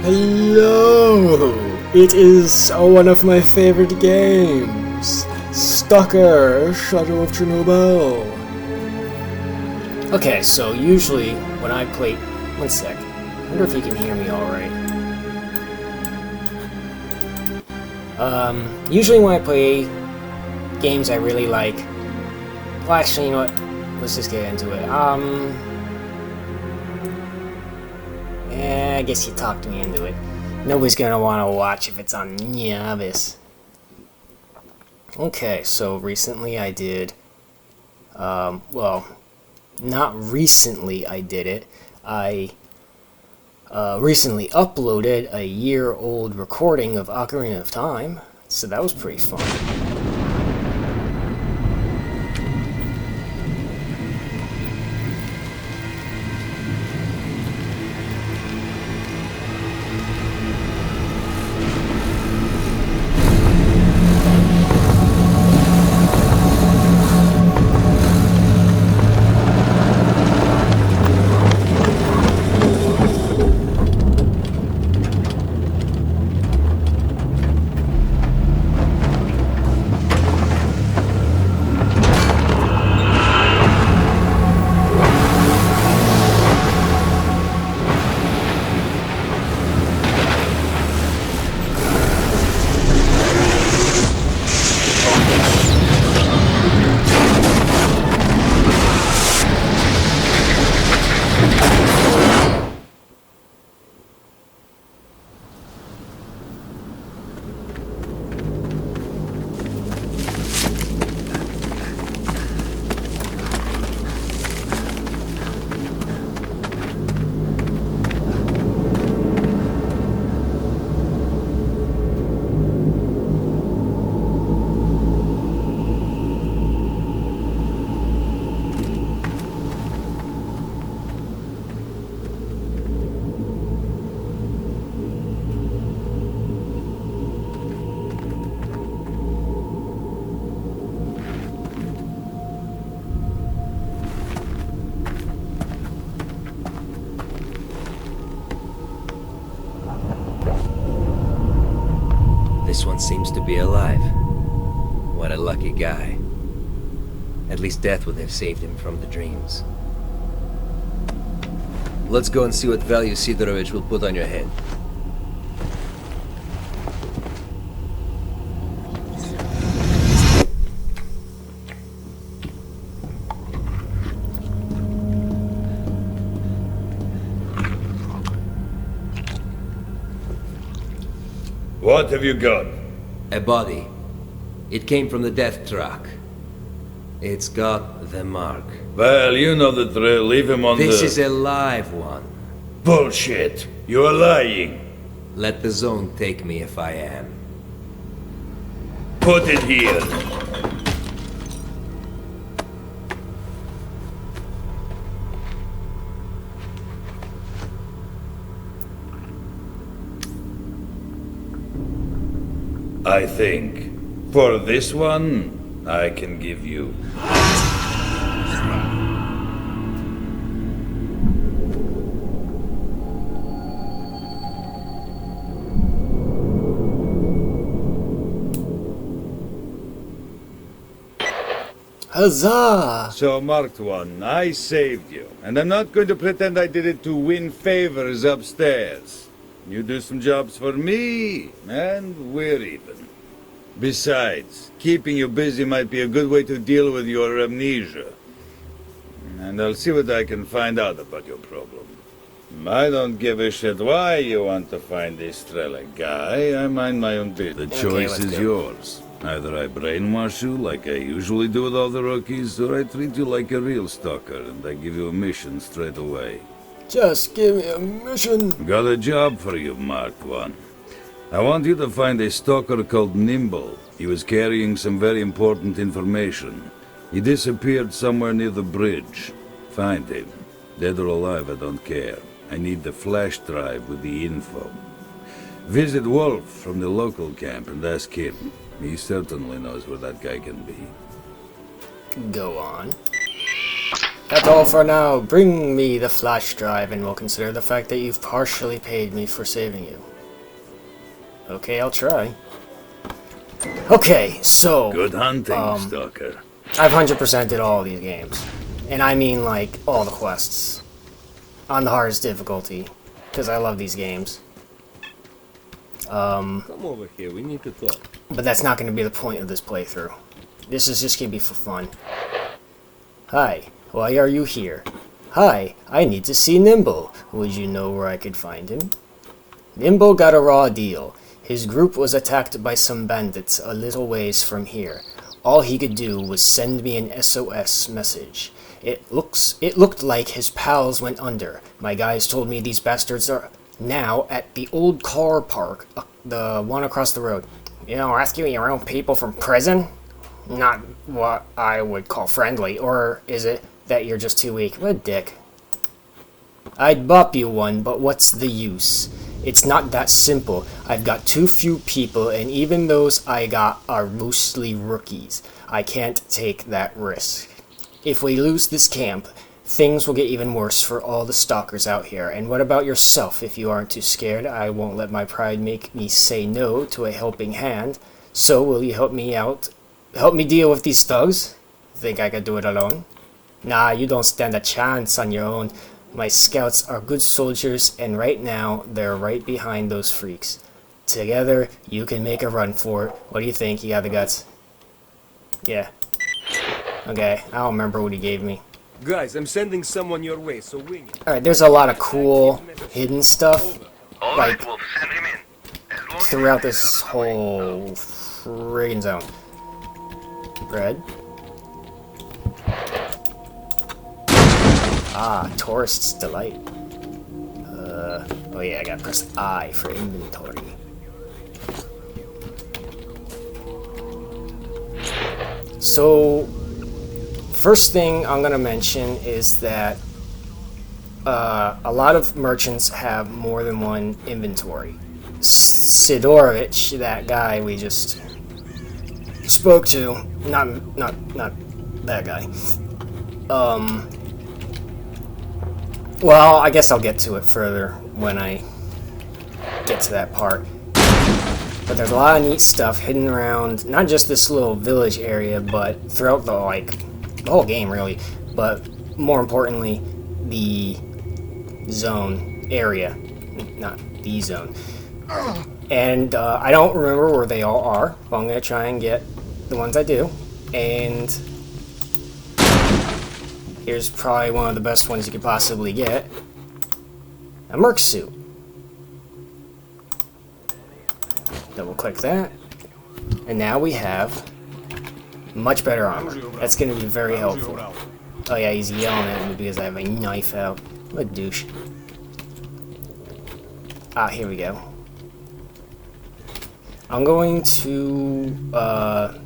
Hello! It is one of my favorite games, Stalker, Shadow of Chernobyl. Okay, so usually when I play... One sec. I wonder if you can hear me alright. Usually when I play games I really like... Well, actually, you know what? Let's just get into it. I guess you talked me into it. Nobody's gonna want to watch if it's on Nyavis. Okay, so recently I did... well, not recently I did it. I recently uploaded a year-old recording of Ocarina of Time, so that was pretty fun. This one seems to be alive. What a lucky guy. At least death would have saved him from the dreams. Let's go and see what value Sidorovich will put on your head. What have you got? A body. It came from the death truck. It's got the mark. Well, you know the drill. Leave him on This is a live one. Bullshit! You are lying! Let the zone take me if I am. Put it here! I think, for this one, I can give you. Huzzah! So, marked one, I saved you. And I'm not going to pretend I did it to win favors upstairs. You do some jobs for me, and we're even. Besides, keeping you busy might be a good way to deal with your amnesia. And I'll see what I can find out about your problem. I don't give a shit why you want to find this Strelec guy. I mind my own business. The choice is yours. Either I brainwash you like I usually do with all the rookies, or I treat you like a real stalker and I give you a mission straight away. Just give me a mission. Got a job for you, Marked One. I want you to find a stalker called Nimble. He was carrying some very important information. He disappeared somewhere near the bridge. Find him. Dead or alive, I don't care. I need the flash drive with the info. Visit Wolf from the local camp and ask him. He certainly knows where that guy can be. Go on. That's all for now. Bring me the flash drive and we'll consider the fact that you've partially paid me for saving you. Okay, I'll try. Okay, so... Good hunting, Stalker. I've 100%ed all these games. And I mean, like, all the quests. On the hardest difficulty. Because I love these games. Come over here, we need to talk. But that's not going to be the point of this playthrough. This is just going to be for fun. Hi, why are you here? Hi, I need to see Nimble. Would you know where I could find him? Nimble got a raw deal. His group was attacked by some bandits a little ways from here. All he could do was send me an SOS message. It looked like his pals went under. My guys told me these bastards are now at the old car park, the one across the road. You know, rescuing your own people from prison? Not what I would call friendly, or is it that you're just too weak? What a dick. I'd bop you one, but what's the use? It's not that simple. I've got too few people, and even those I got are mostly rookies. I can't take that risk. If we lose this camp, things will get even worse for all the stalkers out here. And what about yourself? If you aren't too scared, I won't let my pride make me say no to a helping hand. So, will you help me out? Help me deal with these thugs? Think I could do it alone? Nah, you don't stand a chance on your own. My scouts are good soldiers, and right now, they're right behind those freaks. Together, you can make a run for it. What do you think? You got the guts? Yeah. Okay, I don't remember what he gave me. Guys, I'm sending someone your way, so wing it. Alright, there's a lot of cool hidden stuff, like, throughout this whole friggin' zone. Bread. Ah, Tourist's Delight. Oh yeah, I gotta press I for inventory. So, first thing I'm gonna mention is that a lot of merchants have more than one inventory. Sidorovich, that guy we just spoke to, not that guy. Well, I guess I'll get to it further when I get to that part. But there's a lot of neat stuff hidden around, not just this little village area, but throughout the whole game, really. But more importantly, the zone area, not the zone. And I don't remember where they all are, but I'm gonna try and get the ones I do. And here's probably one of the best ones you could possibly get. A merc suit. Double click that. And now we have much better armor. That's going to be very helpful. Oh yeah, he's yelling at me because I have a knife out. What a douche. Ah, here we go. I'm going to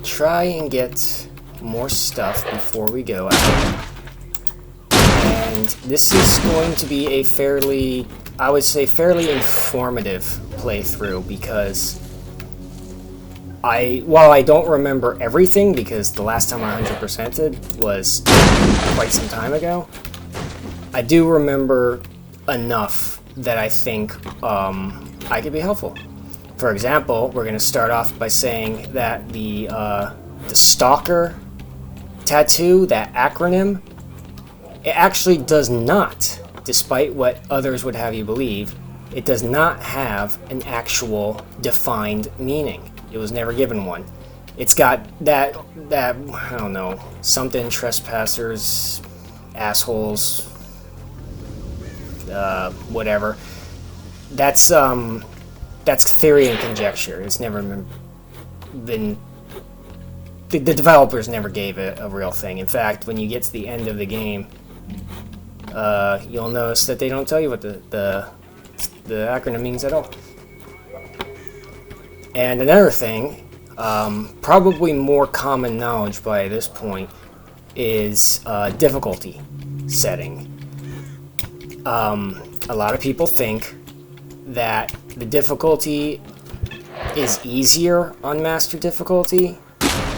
try and get more stuff before we go out. And this is going to be a fairly, I would say, fairly informative playthrough because while I don't remember everything because the last time I 100%ed was quite some time ago, I do remember enough that I think I could be helpful. For example, we're going to start off by saying that the Stalker tattoo, that acronym, it actually does not, despite what others would have you believe, it does not have an actual defined meaning. It was never given one. It's got that I don't know, something trespassers, assholes, whatever. That's theory and conjecture. It's never been the developers never gave it a real thing. In fact, when you get to the end of the game, you'll notice that they don't tell you what the acronym means at all. And another thing, probably more common knowledge by this point, is difficulty setting. A lot of people think that the difficulty is easier on master difficulty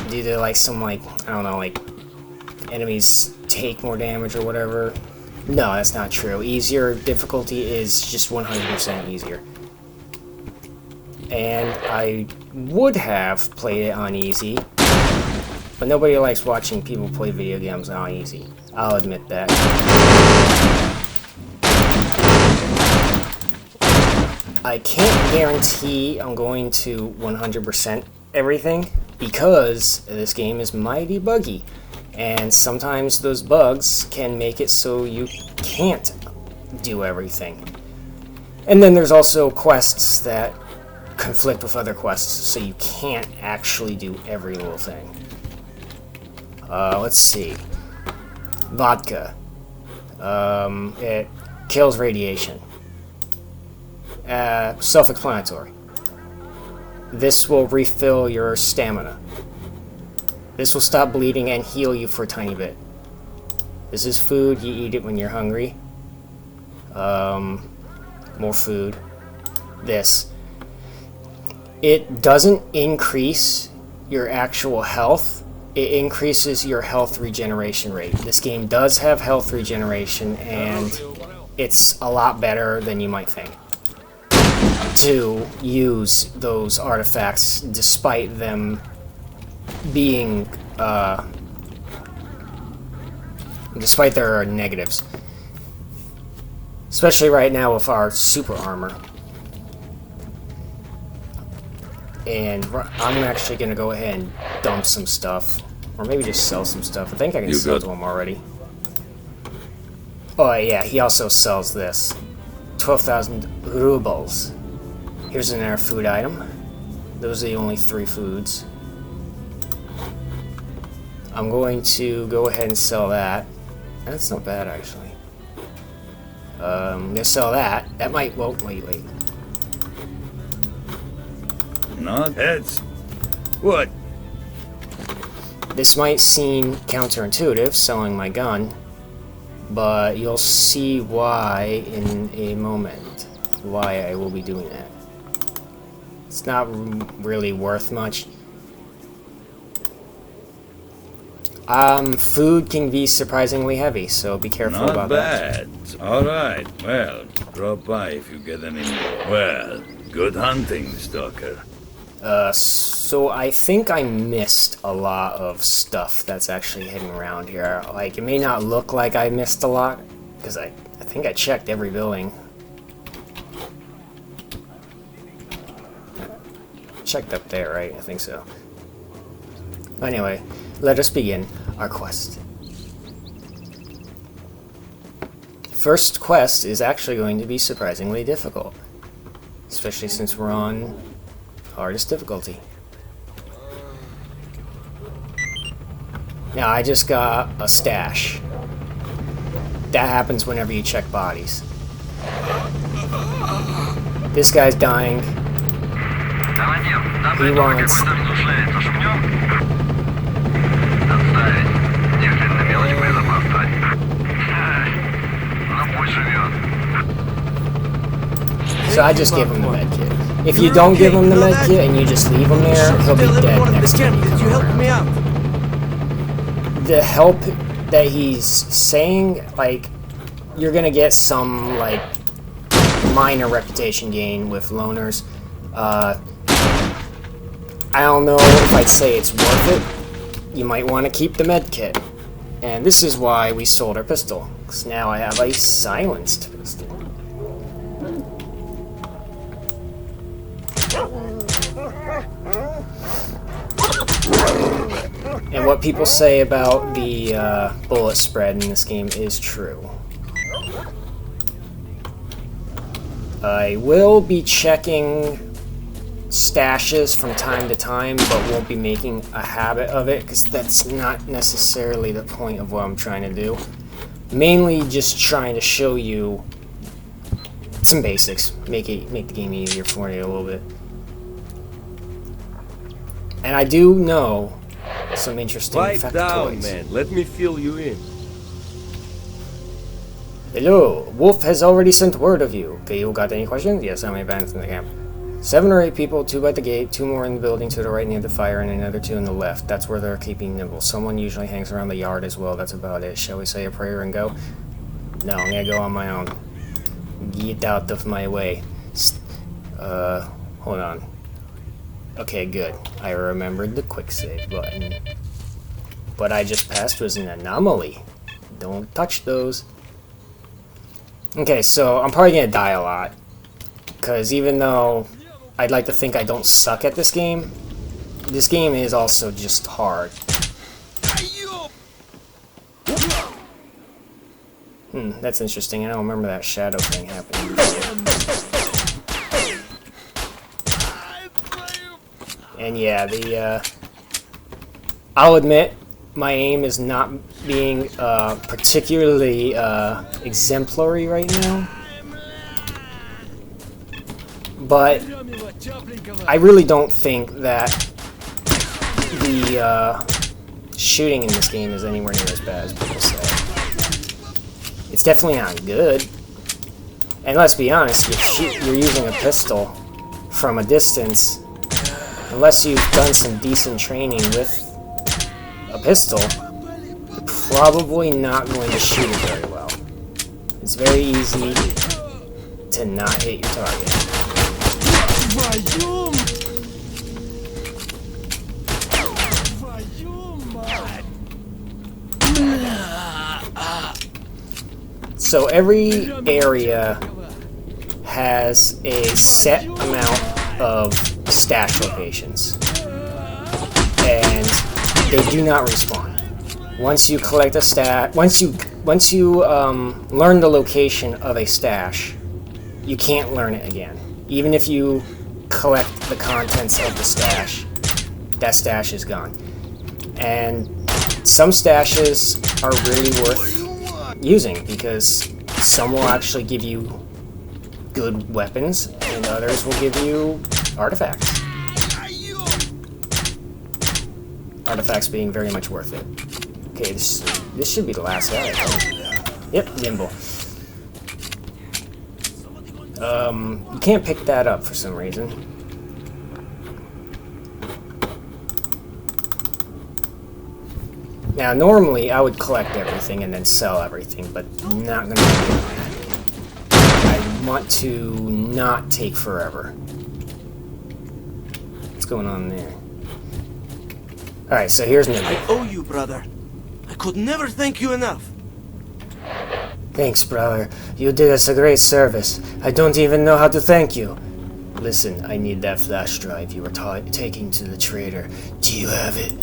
due to like some I don't know, like enemies take more damage or whatever. No, that's not true. Easier difficulty is just 100% easier. And I would have played it on easy, but nobody likes watching people play video games on easy. I'll admit that. I can't guarantee I'm going to 100% everything because this game is mighty buggy, and sometimes those bugs can make it so you can't do everything. And then there's also quests that conflict with other quests, so you can't actually do every little thing. Let's see. Vodka. It kills radiation. Self-explanatory. This will refill your stamina. This will stop bleeding and heal you for a tiny bit. This is food, you eat it when you're hungry. More food. This. It doesn't increase your actual health, it increases your health regeneration rate. This game does have health regeneration, and it's a lot better than you might think to use those artifacts despite them being, despite their negatives. Especially right now with our super armor. And I'm actually going to go ahead and dump some stuff. Or maybe just sell some stuff. I think I can sell to him already. Oh yeah, he also sells this. 12,000 rubles. Here's another food item. Those are the only 3 foods. I'm going to go ahead and sell that. That's not bad, actually. I'm going to sell that. That might... Well, wait. Not heads. What? This might seem counterintuitive, selling my gun, but you'll see why in a moment, why I will be doing that. It's not really worth much. Food can be surprisingly heavy, so be careful about that. Not bad. Alright, well, drop by if you get any more. Well, good hunting, Stalker. So I think I missed a lot of stuff that's actually hidden around here. Like, it may not look like I missed a lot, because I think I checked every building. Checked up there, right? I think so. Anyway, let us begin our quest. First quest is actually going to be surprisingly difficult, especially since we're on hardest difficulty. Now, I just got a stash. That happens whenever you check bodies. This guy's dying. He wants... So I just give him the medkit. If you don't give him the medkit and you just leave him there, he'll be dead next time you come around. The help that he's saying, like, you're gonna get some, like, minor reputation gain with loners. I don't know if I'd say it's worth it. You might want to keep the medkit. And this is why we sold our pistol, because now I have a silenced pistol. And what people say about the bullet spread in this game is true. I will be checking stashes from time to time, but won't be making a habit of it, because that's not necessarily the point of what I'm trying to do. Mainly just trying to show you some basics, make the game easier for you a little bit. And I do know some interesting Pipe down, factoids. man. Let me fill you in. Hello, Wolf has already sent word of you. Okay, you got any questions? Yes, I'm abandoned in the camp. 7 or 8 people, 2 by the gate, 2 more in the building to the right near the fire, and another 2 in the left. That's where they're keeping nimble. Someone usually hangs around the yard as well. That's about it. Shall we say a prayer and go? No, I'm gonna go on my own. Get out of my way. Hold on. Okay, good. I remembered the quick save button. What I just passed was an anomaly. Don't touch those. Okay, so I'm probably gonna die a lot. Because even though I'd like to think I don't suck at this game is also just hard. That's interesting. I don't remember that shadow thing happening. And yeah, I'll admit, my aim is not being particularly exemplary right now. But I really don't think that the shooting in this game is anywhere near as bad as people say. It's definitely not good. And let's be honest, you're using a pistol from a distance. Unless you've done some decent training with a pistol, you're probably not going to shoot it very well. It's very easy to not hit your target. So every area has a set amount of stash locations, and they do not respawn. Once you collect a stash, once you learn the location of a stash, you can't learn it again. Even if you collect the contents of the stash, that stash is gone. And some stashes are really worth using because some will actually give you good weapons and others will give you artifacts. Artifacts being very much worth it. Okay, this should be the last guy. Yep, nimble. You can't pick that up for some reason. Now, normally I would collect everything and then sell everything, but I'm not gonna do that. I want to not take forever. What's going on there? Alright, so here's Nimble. I owe you, brother. I could never thank you enough. Thanks, brother. You did us a great service. I don't even know how to thank you. Listen, I need that flash drive you were taking to the trader. Do you have it?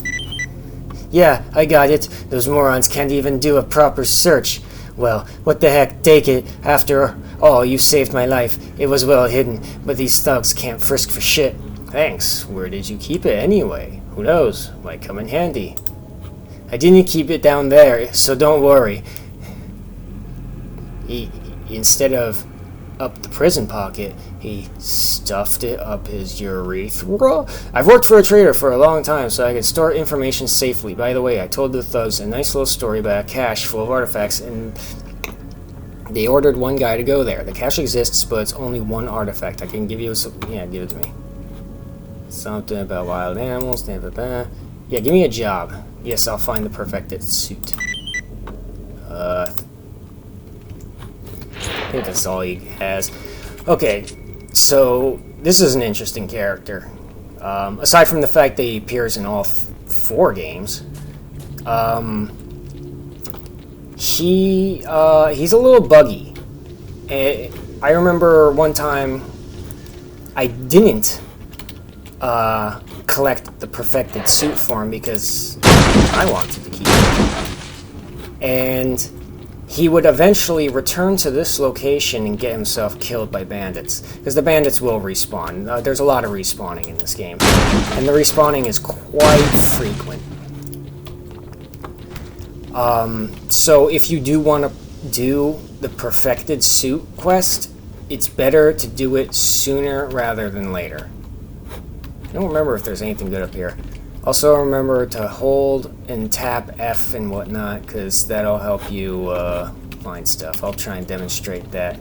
Yeah, I got it. Those morons can't even do a proper search. Well, what the heck, take it. After all, you saved my life. It was well hidden, but these thugs can't frisk for shit. Thanks. Where did you keep it anyway? Who knows? Might come in handy. I didn't keep it down there, so don't worry. Instead of up the prison pocket, he stuffed it up his urethra. I've worked for a trader for a long time, so I could store information safely. By the way, I told the thugs a nice little story about a cache full of artifacts, and they ordered one guy to go there. The cache exists, but it's only one artifact. I can give you yeah, give it to me. Something about wild animals. Yeah, give me a job. Yes, I'll find the perfected suit. I think that's all he has. Okay, so this is an interesting character. Aside from the fact that he appears in all 4 games, he's a little buggy. I remember one time I didn't collect the perfected suit for him because I wanted to keep it. And he would eventually return to this location and get himself killed by bandits. Because the bandits will respawn. There's a lot of respawning in this game. And the respawning is quite frequent. So if you do want to do the perfected suit quest, it's better to do it sooner rather than later. I don't remember if there's anything good up here. Also remember to hold and tap F and whatnot, because that'll help you find stuff. I'll try and demonstrate that.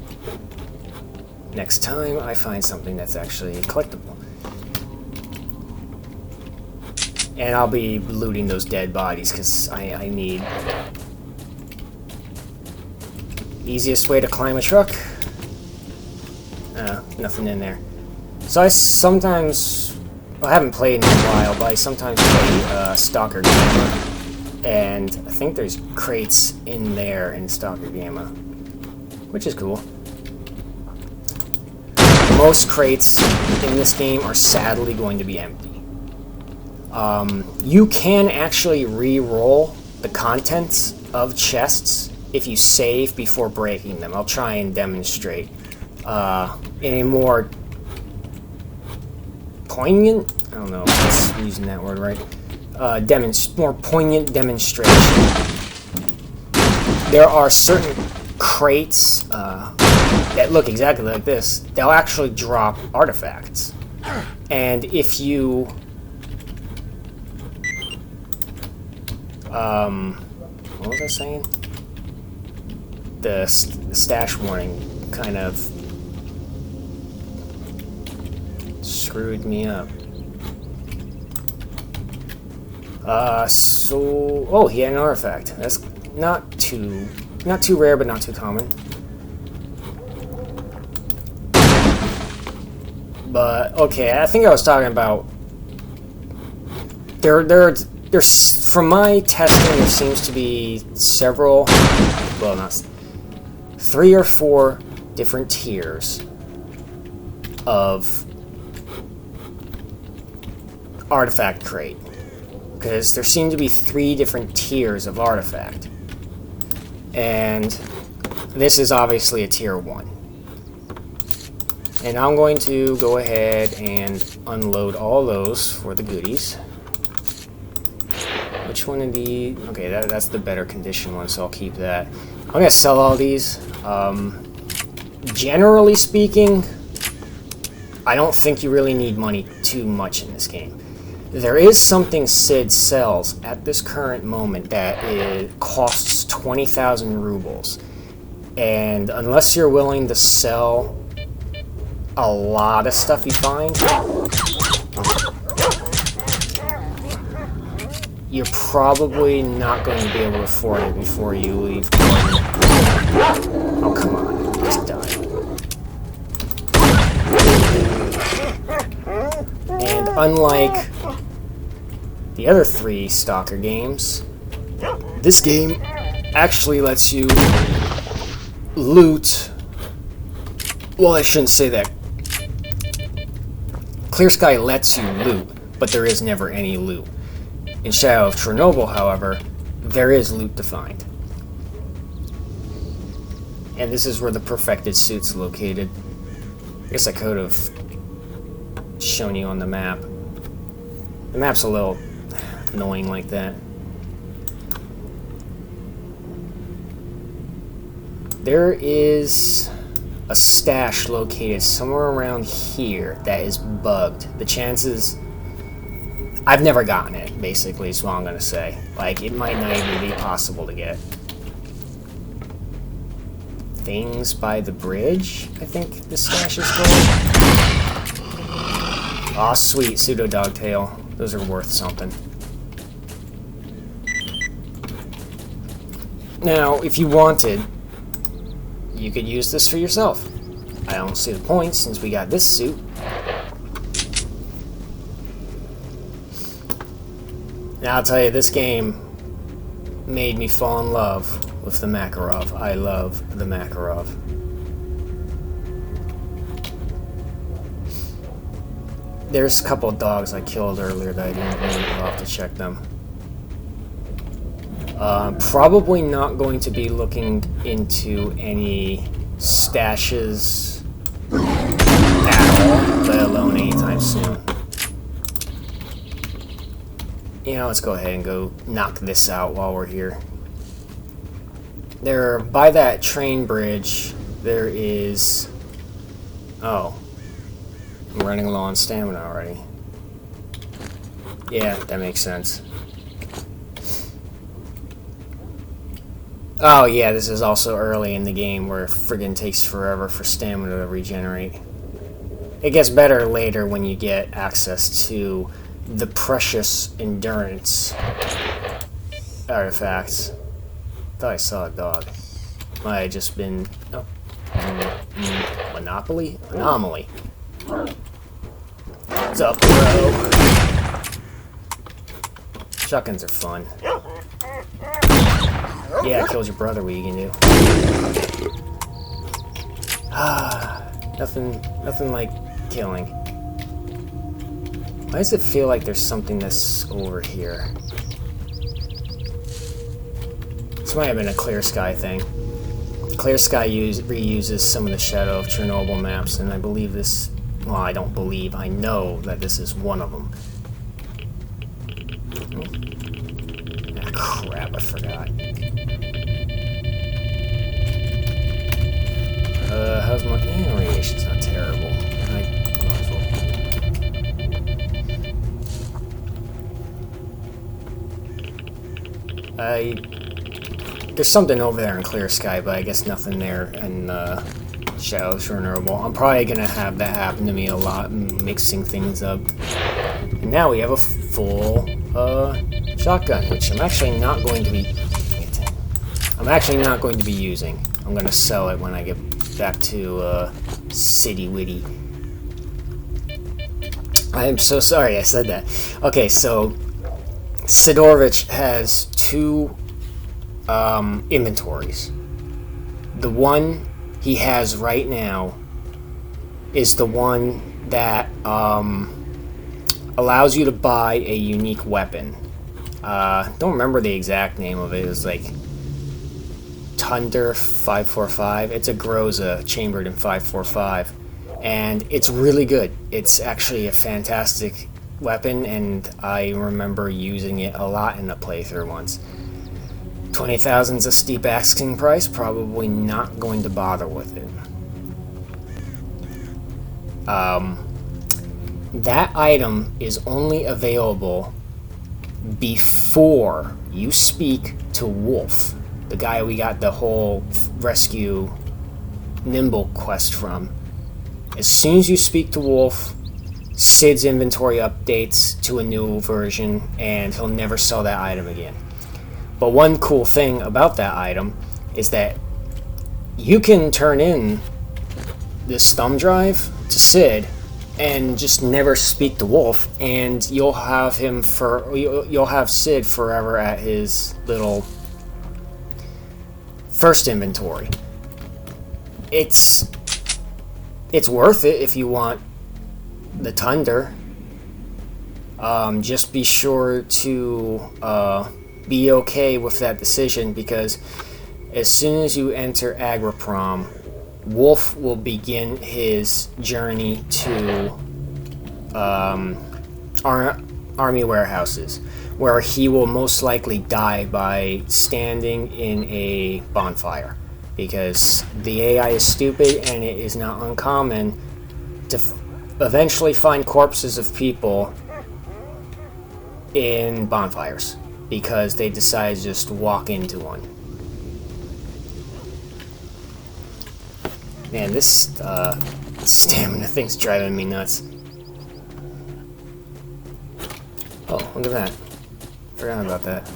next time I find something that's actually collectible. And I'll be looting those dead bodies because I need... Easiest way to climb a truck? Nothing in there. So I sometimes... Well, I haven't played in a while, but I sometimes play Stalker Gamma. And I think there's crates in there in Stalker Gamma, which is cool. Most crates in this game are sadly going to be empty. You can actually re-roll the contents of chests if you save before breaking them. I'll try and demonstrate in a more poignant, I don't know if I'm using that word right, more poignant demonstration. There are certain crates that look exactly like this. They'll actually drop artifacts. And if you... what was I saying? The stash warning kind of screwed me up. Oh, he had an artifact. That's not too rare, but not too common. But okay, I think I was talking about there's from my testing, there seems to be several, well, not 3 or 4 different tiers of artifact crate. Because there seem to be 3 different tiers of artifact. And this is obviously a tier 1. And I'm going to go ahead and unload all those for the goodies. Which one of the... Okay, that's the better condition one, so I'll keep that. I'm going to sell all these. Generally speaking, I don't think you really need money too much in this game. There is something Sid sells at this current moment that it costs 20,000 rubles. And unless you're willing to sell a lot of stuff you find, you're probably not going to be able to afford it before you leave. Oh, come on. Just die. And unlike the other 3 Stalker games, this game actually lets you loot. Well, I shouldn't say that. Clear Sky lets you loot, but there is never any loot. In Shadow of Chernobyl, however, there is loot to find. And this is where the perfected suit's located. I guess I could have shown you on the map. The map's a little annoying like that. There is a stash located somewhere around here that is bugged. The chances... I've never gotten it, basically, is what I'm going to say. Like, it might not even be possible to get. Things by the bridge, I think the stash is called. Aw, sweet, pseudo dogtail. Those are worth something. Now, if you wanted, you could use this for yourself. I don't see the point since we got this suit. Now, I'll tell you, this game made me fall in love with the Makarov. I love the Makarov. There's a couple of dogs I killed earlier that I didn't really go off to check them. Probably not going to be looking into any stashes at all, let alone anytime soon. You know, let's go ahead and go knock this out while we're here. There, by that train bridge, there is... Oh. I'm running low on stamina already. Yeah, that makes sense. Oh yeah, this is also early in the game where it friggin' takes forever for stamina to regenerate. It gets better later when you get access to the precious endurance artifacts. Thought I saw a dog. Might have just been... Oh. Monopoly? Anomaly. What's up, bro? Shotguns are fun. Yeah, it kills your brother, what you can do. Nothing like killing. Why does it feel like there's something that's over here? This might have been a Clear Sky thing. Clear Sky reuses some of the Shadow of Chernobyl maps, and I believe this... Well, I don't believe, I know that this is one of them. Ah, crap, I forgot. How's my... radiation's not terrible. I might as well. There's something over there in Clear Sky, but I guess nothing there in Shadow of Chernobyl. I'm probably gonna have that happen to me a lot, mixing things up. And now we have a full shotgun, which I'm actually not going to be... I'm actually not going to be using. I'm gonna sell it when I get back to City Witty. I am so sorry I said that. Okay, so Sidorovich has two inventories. The one he has right now is the one that allows you to buy a unique weapon. Don't remember the exact name of it. It was like Thunder 545. It's a Groza chambered in 545, and it's really good. It's actually a fantastic weapon, and I remember using it a lot in a playthrough once. 20,000's a steep asking price. Probably not going to bother with it. That item is only available before you speak to Wolf, the guy we got the whole rescue Nimble quest from. As soon as you speak to Wolf, Sid's inventory updates to a new version, and he'll never sell that item again. But one cool thing about that item is that you can turn in this thumb drive to Sid and just never speak to Wolf, and you'll have Sid forever at his little first inventory. It's worth it if you want the Thunder. Just be sure to be okay with that decision, because as soon as you enter Agriprom, Wolf will begin his journey to army warehouses, where he will most likely die by standing in a bonfire, because the AI is stupid, and it is not uncommon to eventually find corpses of people in bonfires because they decide to just walk into one. Man, this stamina thing's driving me nuts. Oh, look at that. Forgot about that.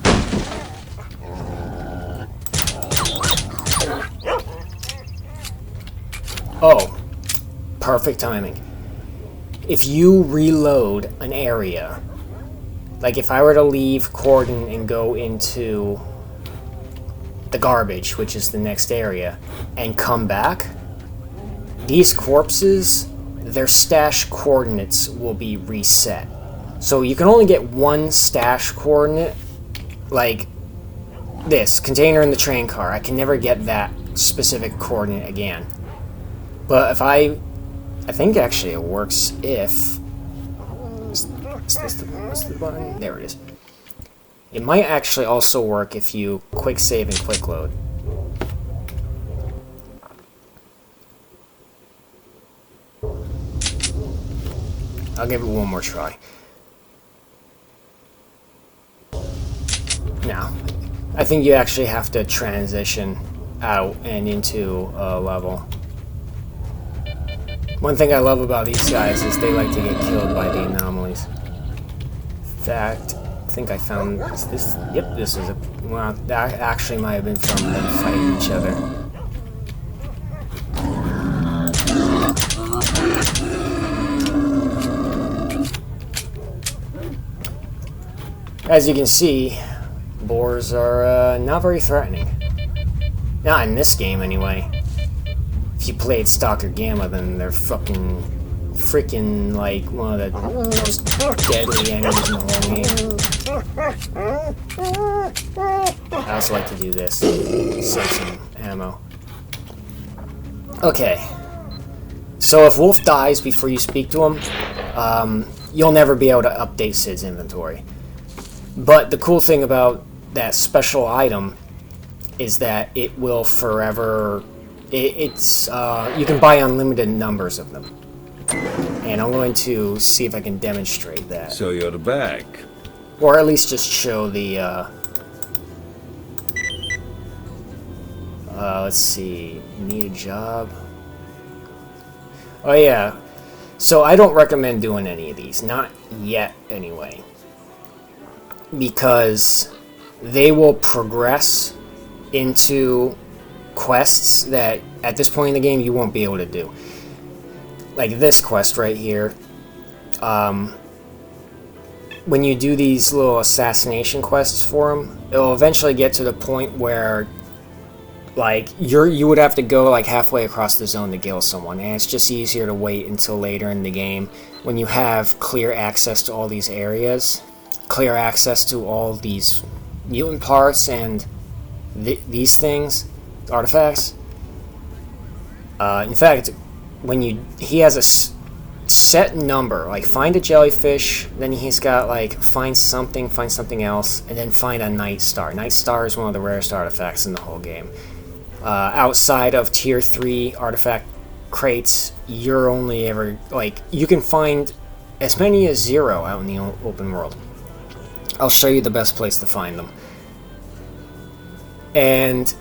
Oh, perfect timing. If you reload an area, like if I were to leave Cordon and go into the garbage, which is the next area, and come back, these corpses, their stash coordinates will be reset. So you can only get one stash coordinate, like this, container in the train car. I can never get that specific coordinate again. But if I think actually it works if... Is this the button? There it is. It might actually also work if you quick save and quick load. I'll give it one more try. Now, I think you actually have to transition out and into a level. One thing I love about these guys is they like to get killed by the anomalies. In fact, I think I found this. Yep, this is a. Well, that actually might have been from them fighting each other. As you can see, boars are not very threatening. Not in this game, anyway. If you played Stalker Gamma, then they're freaking like one of the most deadly enemies in the whole game. I also like to do this. Save some ammo. Okay. So if Wolf dies before you speak to him, you'll never be able to update Sid's inventory. But the cool thing about that special item is that it will forever... It's you can buy unlimited numbers of them. And I'm going to see if I can demonstrate that. So you're back. Or at least just show the... let's see... Need a job? Oh yeah. So I don't recommend doing any of these. Not yet, anyway. Because they will progress into quests that at this point in the game you won't be able to do. Like this quest right here. When you do these little assassination quests for them, it'll eventually get to the point where like you would have to go like halfway across the zone to kill someone, and it's just easier to wait until later in the game when you have clear access to all these areas. Clear access to all these mutant parts and these things, artifacts. In fact, when he has a set number, like find a jellyfish, then he's got like find something else, and then find a night star. Night star is one of the rarest artifacts in the whole game. Outside of tier 3 artifact crates, you're only ever like you can find as many as 0 out in the open world. I'll show you the best place to find them. And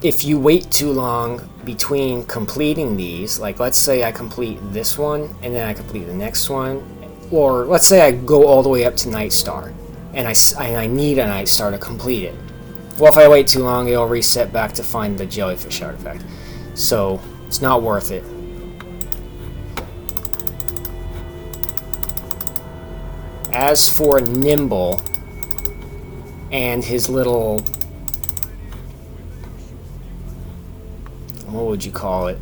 if you wait too long between completing these, like let's say I complete this one and then I complete the next one, or let's say I go all the way up to Night Star and I need a Night Star to complete it. Well, if I wait too long, it'll reset back to find the jellyfish artifact. So it's not worth it. As for Nimble and his little, what would you call it?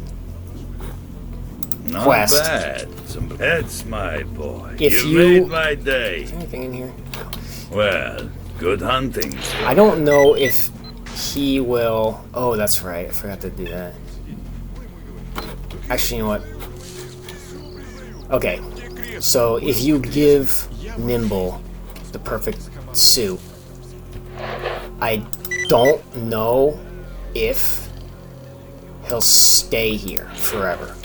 Not Quest. bad. That's my boy. If You made my day. Is there anything in here? Well, good hunting. I don't know if he will... Oh, that's right. I forgot to do that. Actually, you know what? Okay. So, if you give Nimble the perfect suit, I don't know if he'll stay here forever.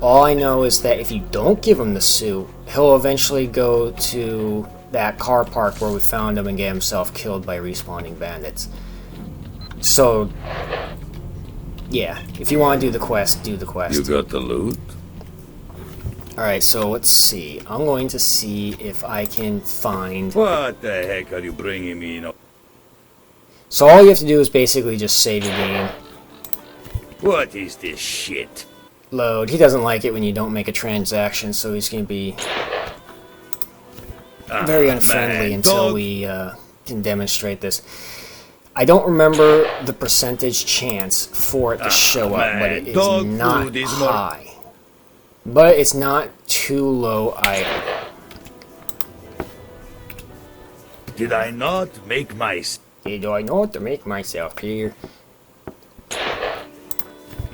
All I know is that if you don't give him the suit, he'll eventually go to that car park where we found him and get himself killed by respawning bandits. So, yeah, if you want to do the quest, do the quest. You got the loot? Alright, so let's see. I'm going to see if I can find... What the heck are you bringing me? So all you have to do is basically just save your game. What is this shit? Load. He doesn't like it when you don't make a transaction, so he's going to be very unfriendly until we can demonstrate this. I don't remember the percentage chance for it to show up, but it is not high. But it's not too low either. Did I not make Did I not make myself clear?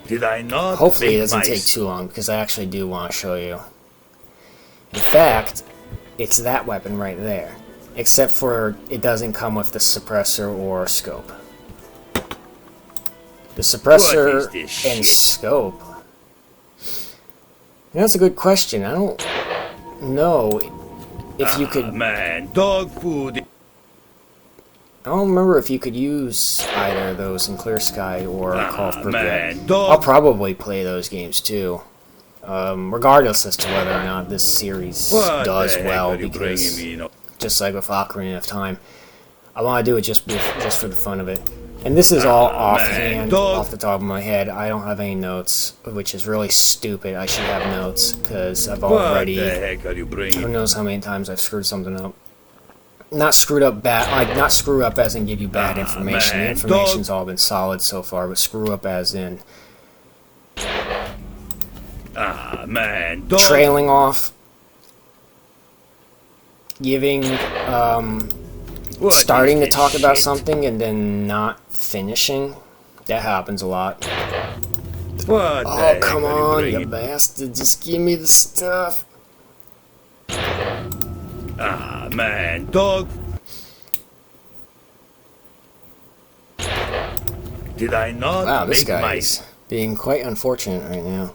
Did I not Hopefully make it doesn't take too long, because I actually do want to show you. In fact, it's that weapon right there. Except for it doesn't come with the suppressor or scope. The suppressor and scope... That's a good question. I don't know if you could... Man, dog food... I don't remember if you could use either of those in Clear Sky or Call of Pripyat. Man, dog. I'll probably play those games too. Regardless as to whether or not this series What does the heck well, are you because bringing me? just like with Ocarina of Time, I want to do it just for the fun of it. And this is all offhand, dog. off the top of my head. I don't have any notes, which is really stupid. I should have notes, because I've already... What the heck are you Who bringing? knows how many times I've screwed something up. Not screwed up bad, like, not screw up as in give you bad information. The man, information's all been solid so far, but screw up as in Ah, man, dog. trailing off, giving, What starting is to this talk about shit? something and then not finishing. That happens a lot. What the Oh, heck come are on, you you bringing? bastard. Just give me the stuff. Ah, man, dog. Did I not Wow, this make guy my... is being quite unfortunate right now.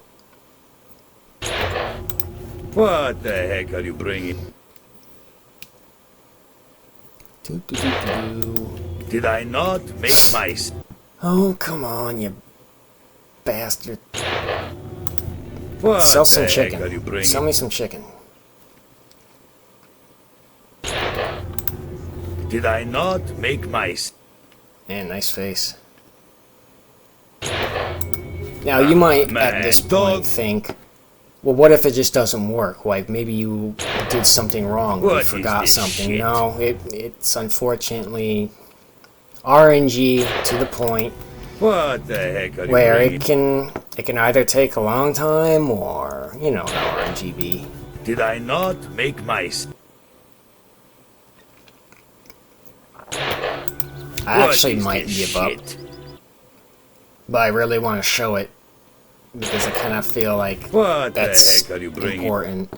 What the heck are you bringing? Doo-doo-doo-doo. Did I not make my... Oh, come on, you bastard. What Sell some the heck are you chicken. bringing? Sell me some chicken. Did I not make my... Man, nice face. Now, you might, man, at this dog. point, think, well, what if it just doesn't work? Like, maybe you did something wrong, or you What is forgot this something. shit? No, it's unfortunately RNG to the point What the heck are you where bringing? it can either take a long time, or, you know how RNG be. Did I not make my... I What actually is might this give up, shit? but I really want to show it, because I kind of feel like What the that's heck are you bringing? important.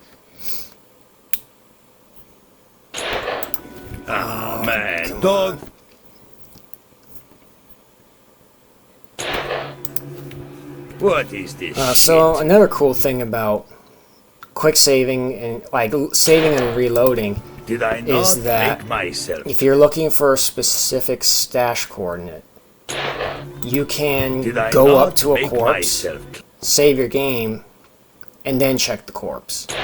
Ah, man, come dog. What is this So shit? another cool thing about quick saving and saving and reloading, Did I is not that make myself? if you're looking for a specific stash coordinate, you can Did I go not up to a make corpse, myself? save your game, and then check the corpse. Did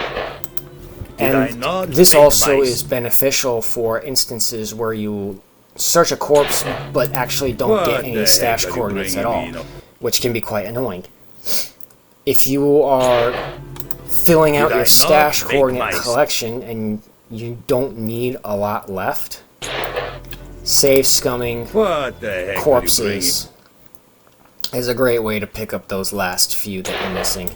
I And not this make also my- is beneficial for instances where you search a corpse but actually don't What get the any heck stash are you coordinates at bringing all, me, you know? which can be quite annoying. If you are filling out Did I your not stash make coordinate my- collection and you don't need a lot left, save scumming What the heck corpses is a great way to pick up those last few that you're missing.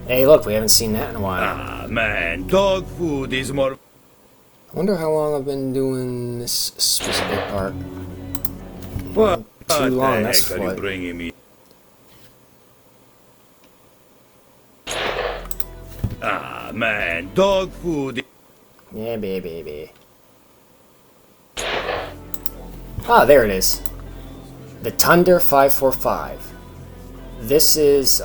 Hey, look, we haven't seen that in a while. Ah, man, dog food is more... I wonder how long I've been doing this specific part. What Too long, the that's heck are you what. bringing me? Ah, man, dog food... Yeah, baby. Ah, there it is. The Thunder 545. This is,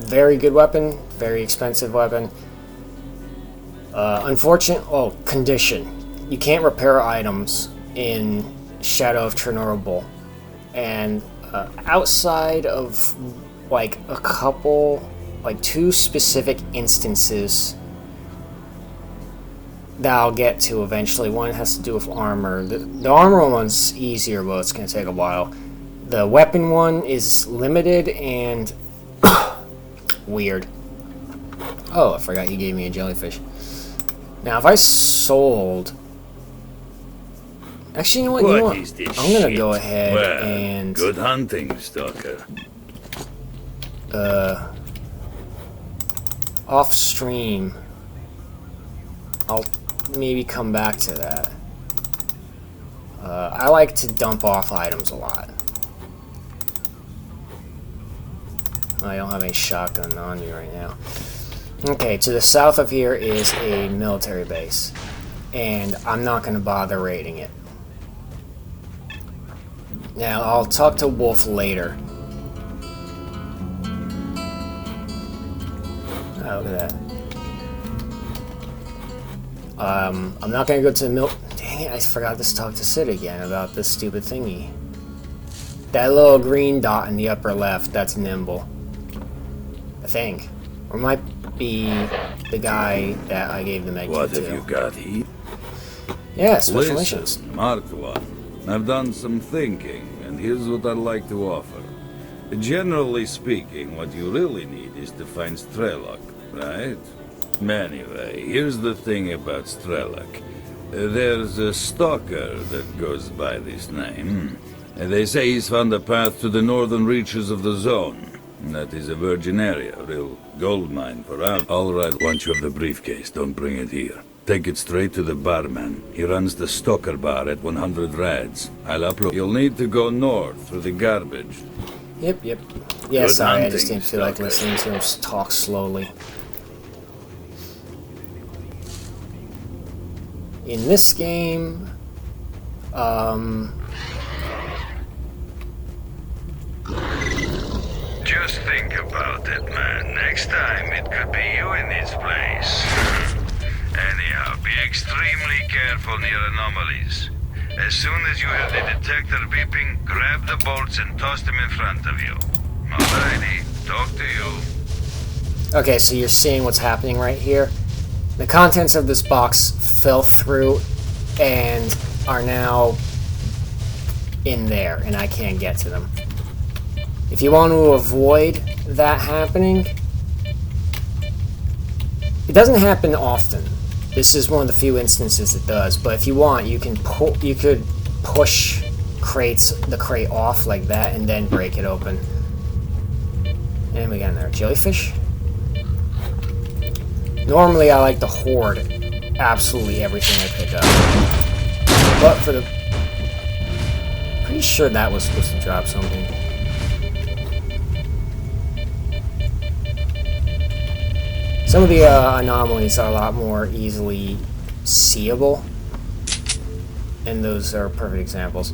very good weapon, very expensive weapon. Condition. You can't repair items in Shadow of Chernobyl. And outside of like a couple, like two specific instances that I'll get to eventually. One has to do with armor. The armor one's easier, but it's going to take a while. The weapon one is limited and weird. Oh, I forgot you gave me a jellyfish. Now, if I sold... Actually, you know what? What is this I'm gonna shit? go ahead Well, and good hunting, Stalker. off stream. I'll maybe come back to that. I like to dump off items a lot. I don't have a shotgun on me right now. Okay, to the south of here is a military base, and I'm not going to bother raiding it. Now, I'll talk to Wolf later. Oh, look at that. I'm not gonna go to the mill. Dang it, I forgot to talk to Sid again about this stupid thingy. That little green dot in the upper left, that's Nimble. I think. Or might be the guy that I gave the med What kit have to. you got here? Yeah, special missions. Listen, Mark 1. I've done some thinking, and here's what I'd like to offer. Generally speaking, what you really need is to find Strelok, right? Anyway, here's the thing about Strelok. There's a Stalker that goes by this name. And they say he's found a path to the northern reaches of the zone. That is a virgin area, a real gold mine for us. All right, once you have the briefcase, don't bring it here. Take it straight to the barman. He runs the Stalker bar at 100 rads. I'll upload. You'll need to go north through the garbage. Yep. Yeah, Good sorry, I hunting, just didn't feel like Stalker. listening to him talk slowly. In this game, Just think about it, man. Next time, it could be you in this place. Anyhow, be extremely careful near anomalies. As soon as you hear the detector beeping, grab the bolts and toss them in front of you. Alrighty, talk to you. okay, so you're seeing what's happening right here. The contents of this box fell through and are now in there, and I can't get to them. If you want to avoid that happening, it doesn't happen often. This is one of the few instances it does, but if you want, you could push the crate off like that and then break it open. And we got another jellyfish. Normally I like to hoard absolutely everything I pick up. But for the... Pretty sure that was supposed to drop something. Some of the anomalies are a lot more easily seeable. And those are perfect examples.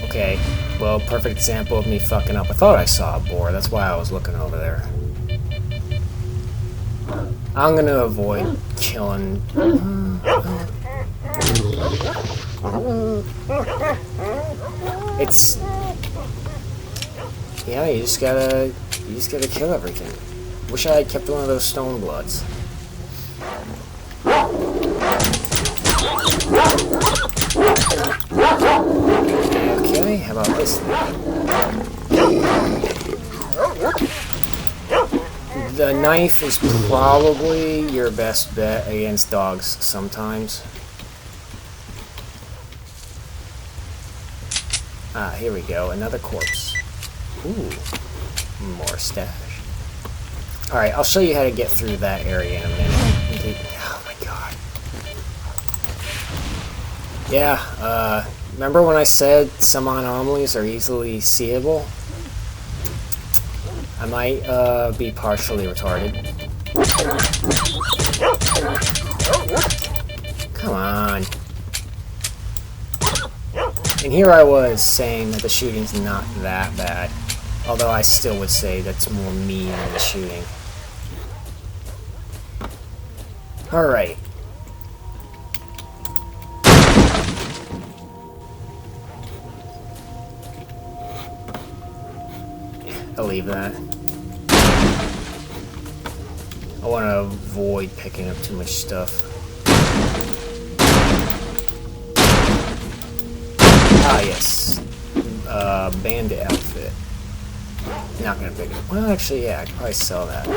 Okay, well, perfect example of me fucking up. I thought I saw a boar, that's why I was looking over there. I'm gonna avoid killing... It's... Yeah, you just gotta kill everything. Wish I had kept one of those stone bloods. Okay, how about this thing? The knife is probably your best bet against dogs sometimes. Ah, here we go, another corpse. Ooh, more stash. Alright, I'll show you how to get through that area in a minute. Oh my god. Yeah, remember when I said some anomalies are easily seeable? I might be partially retarded. Come on. And here I was saying that the shooting's not that bad. Although I still would say that's more me than the shooting. Alright. I'll leave that. I want to avoid picking up too much stuff. Ah, yes. Bandit outfit. Not gonna pick it up. Well, actually, yeah, I could probably sell that.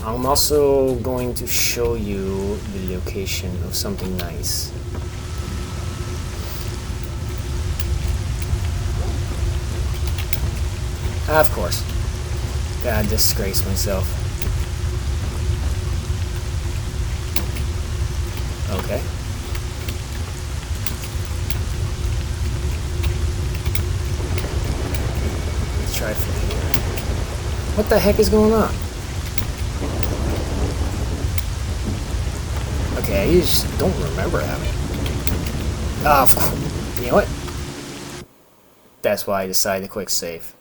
I'm also going to show you the location of something nice. Of course. Gotta disgrace myself. Okay. Let's try from here. What the heck is going on? Okay, I just don't remember having. Of course. You know what? That's why I decided to quick save.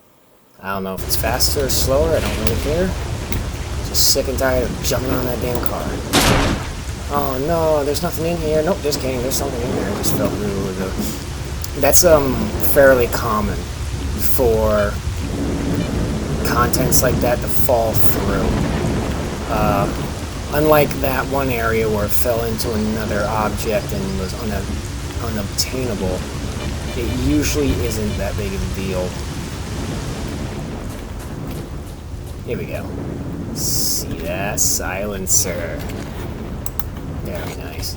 I don't know if it's faster or slower, I don't really care. Just sick and tired of jumping on that damn car. Oh no, there's nothing in here. Nope, just kidding, there's something in there. I just felt really. That's fairly common for contents like that to fall through. Unlike that one area where it fell into another object and was unobtainable, it usually isn't that big of a deal. Here we go. See that? Silencer. Very nice.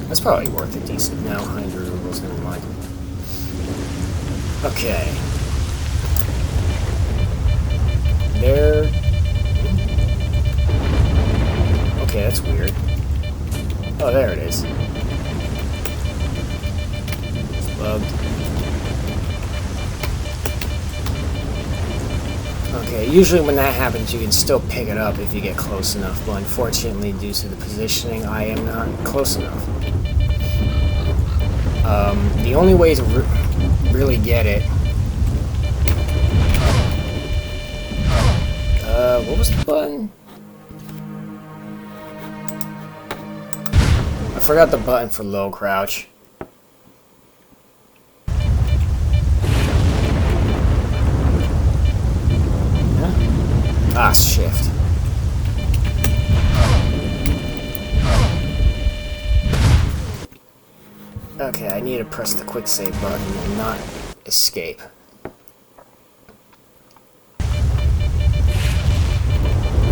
That's probably worth a decent now. 100 rubles, never mind. Okay. There. Okay, that's weird. Oh, there it is. It's bugged. Okay, usually when that happens, you can still pick it up if you get close enough, but unfortunately, due to the positioning, I am not close enough. The only way to really get it... what was the button? I forgot the button for low crouch. Ah, shift. Okay, I need to press the quick save button and not escape.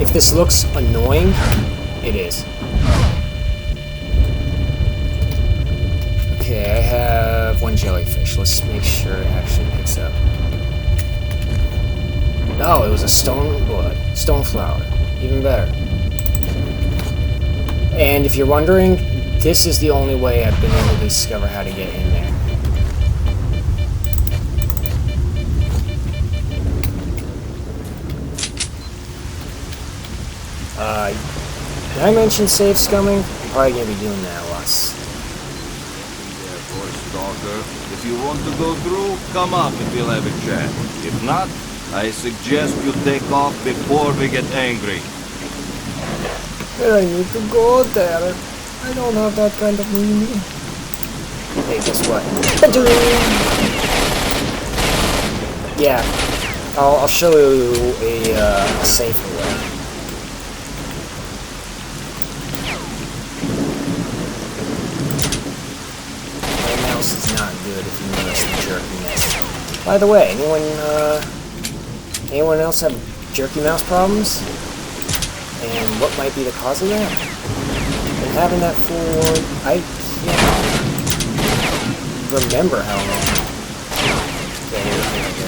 If this looks annoying, it is. Okay, I have one jellyfish. Let's make sure it actually picks up. No, it was a stone flower. Even better. And if you're wondering, this is the only way I've been able to discover how to get in there. Did I mention save scumming? I'm probably gonna be doing that lots. Therefore, Stalker, if you want to go through, come up and we'll have a chat. If not, I suggest you take off before we get angry. I need to go there. I don't have that kind of money. Hey, guess what? Yeah, I'll show you a safer way. My mouse is not good if you notice the jerkiness. By the way, anyone else have jerky mouse problems? And what might be the cause of that? Been having that for... I can't remember how long. Okay, here we go.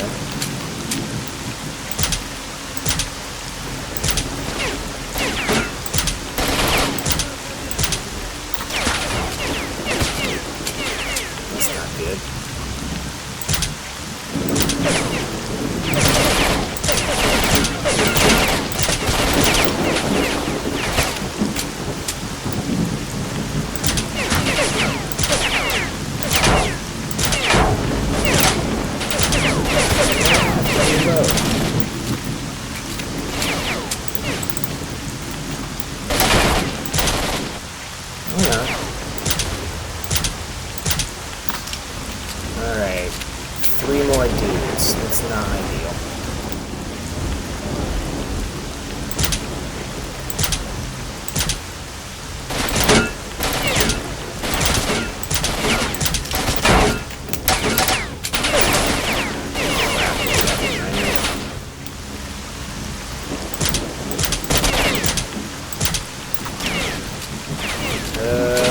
That's not good. Alright, 3 more dudes. That's not ideal.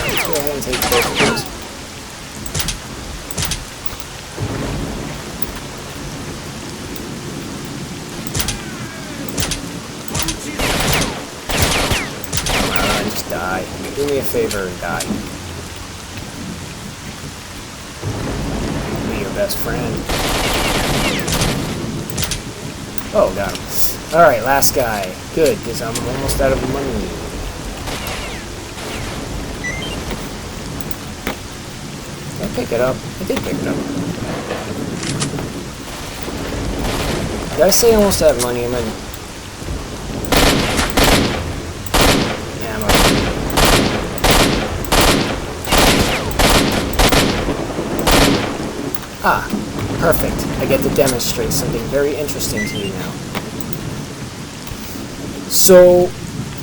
Let's go ahead and take both of those. Just die. Do me a favor and die. Be your best friend. Oh, got him. Alright, last guy. Good, because I'm almost out of money. Did I pick it up? I did pick it up. Did I say I almost have money in my ammo? Ah, perfect. I get to demonstrate something very interesting to you now. So,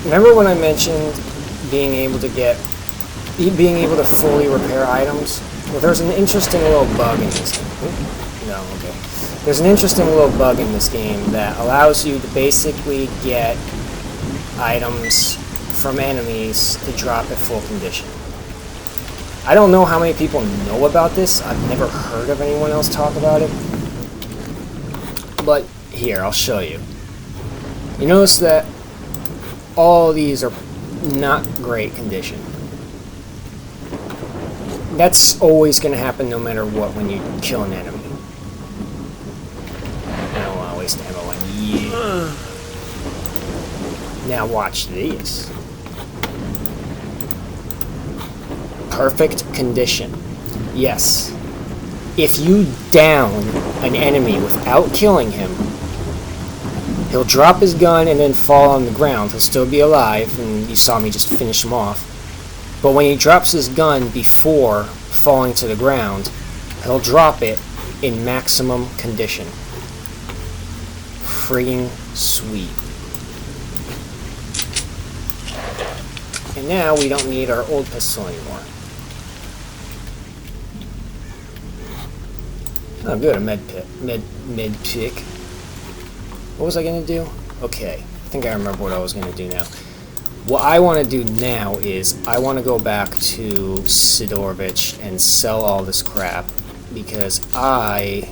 remember when I mentioned being able to fully repair items? Well, there's an interesting little bug in this game. No, okay. There's an interesting little bug in this game that allows you to basically get items from enemies to drop at full condition. I don't know how many people know about this. I've never heard of anyone else talk about it. But here, I'll show you. You notice that all these are not great condition. That's always going to happen no matter what when you kill an enemy. I don't want to waste ammo on you. Now watch these. Perfect condition. Yes. If you down an enemy without killing him, he'll drop his gun and then fall on the ground. He'll still be alive, and you saw me just finish him off. But when he drops his gun before falling to the ground, he'll drop it in maximum condition. Friggin' sweet. And now we don't need our old pistol anymore. Oh good, a med pick. What was I gonna do? Okay, I think I remember what I was gonna do now. What I want to do now is I want to go back to Sidorovich and sell all this crap because I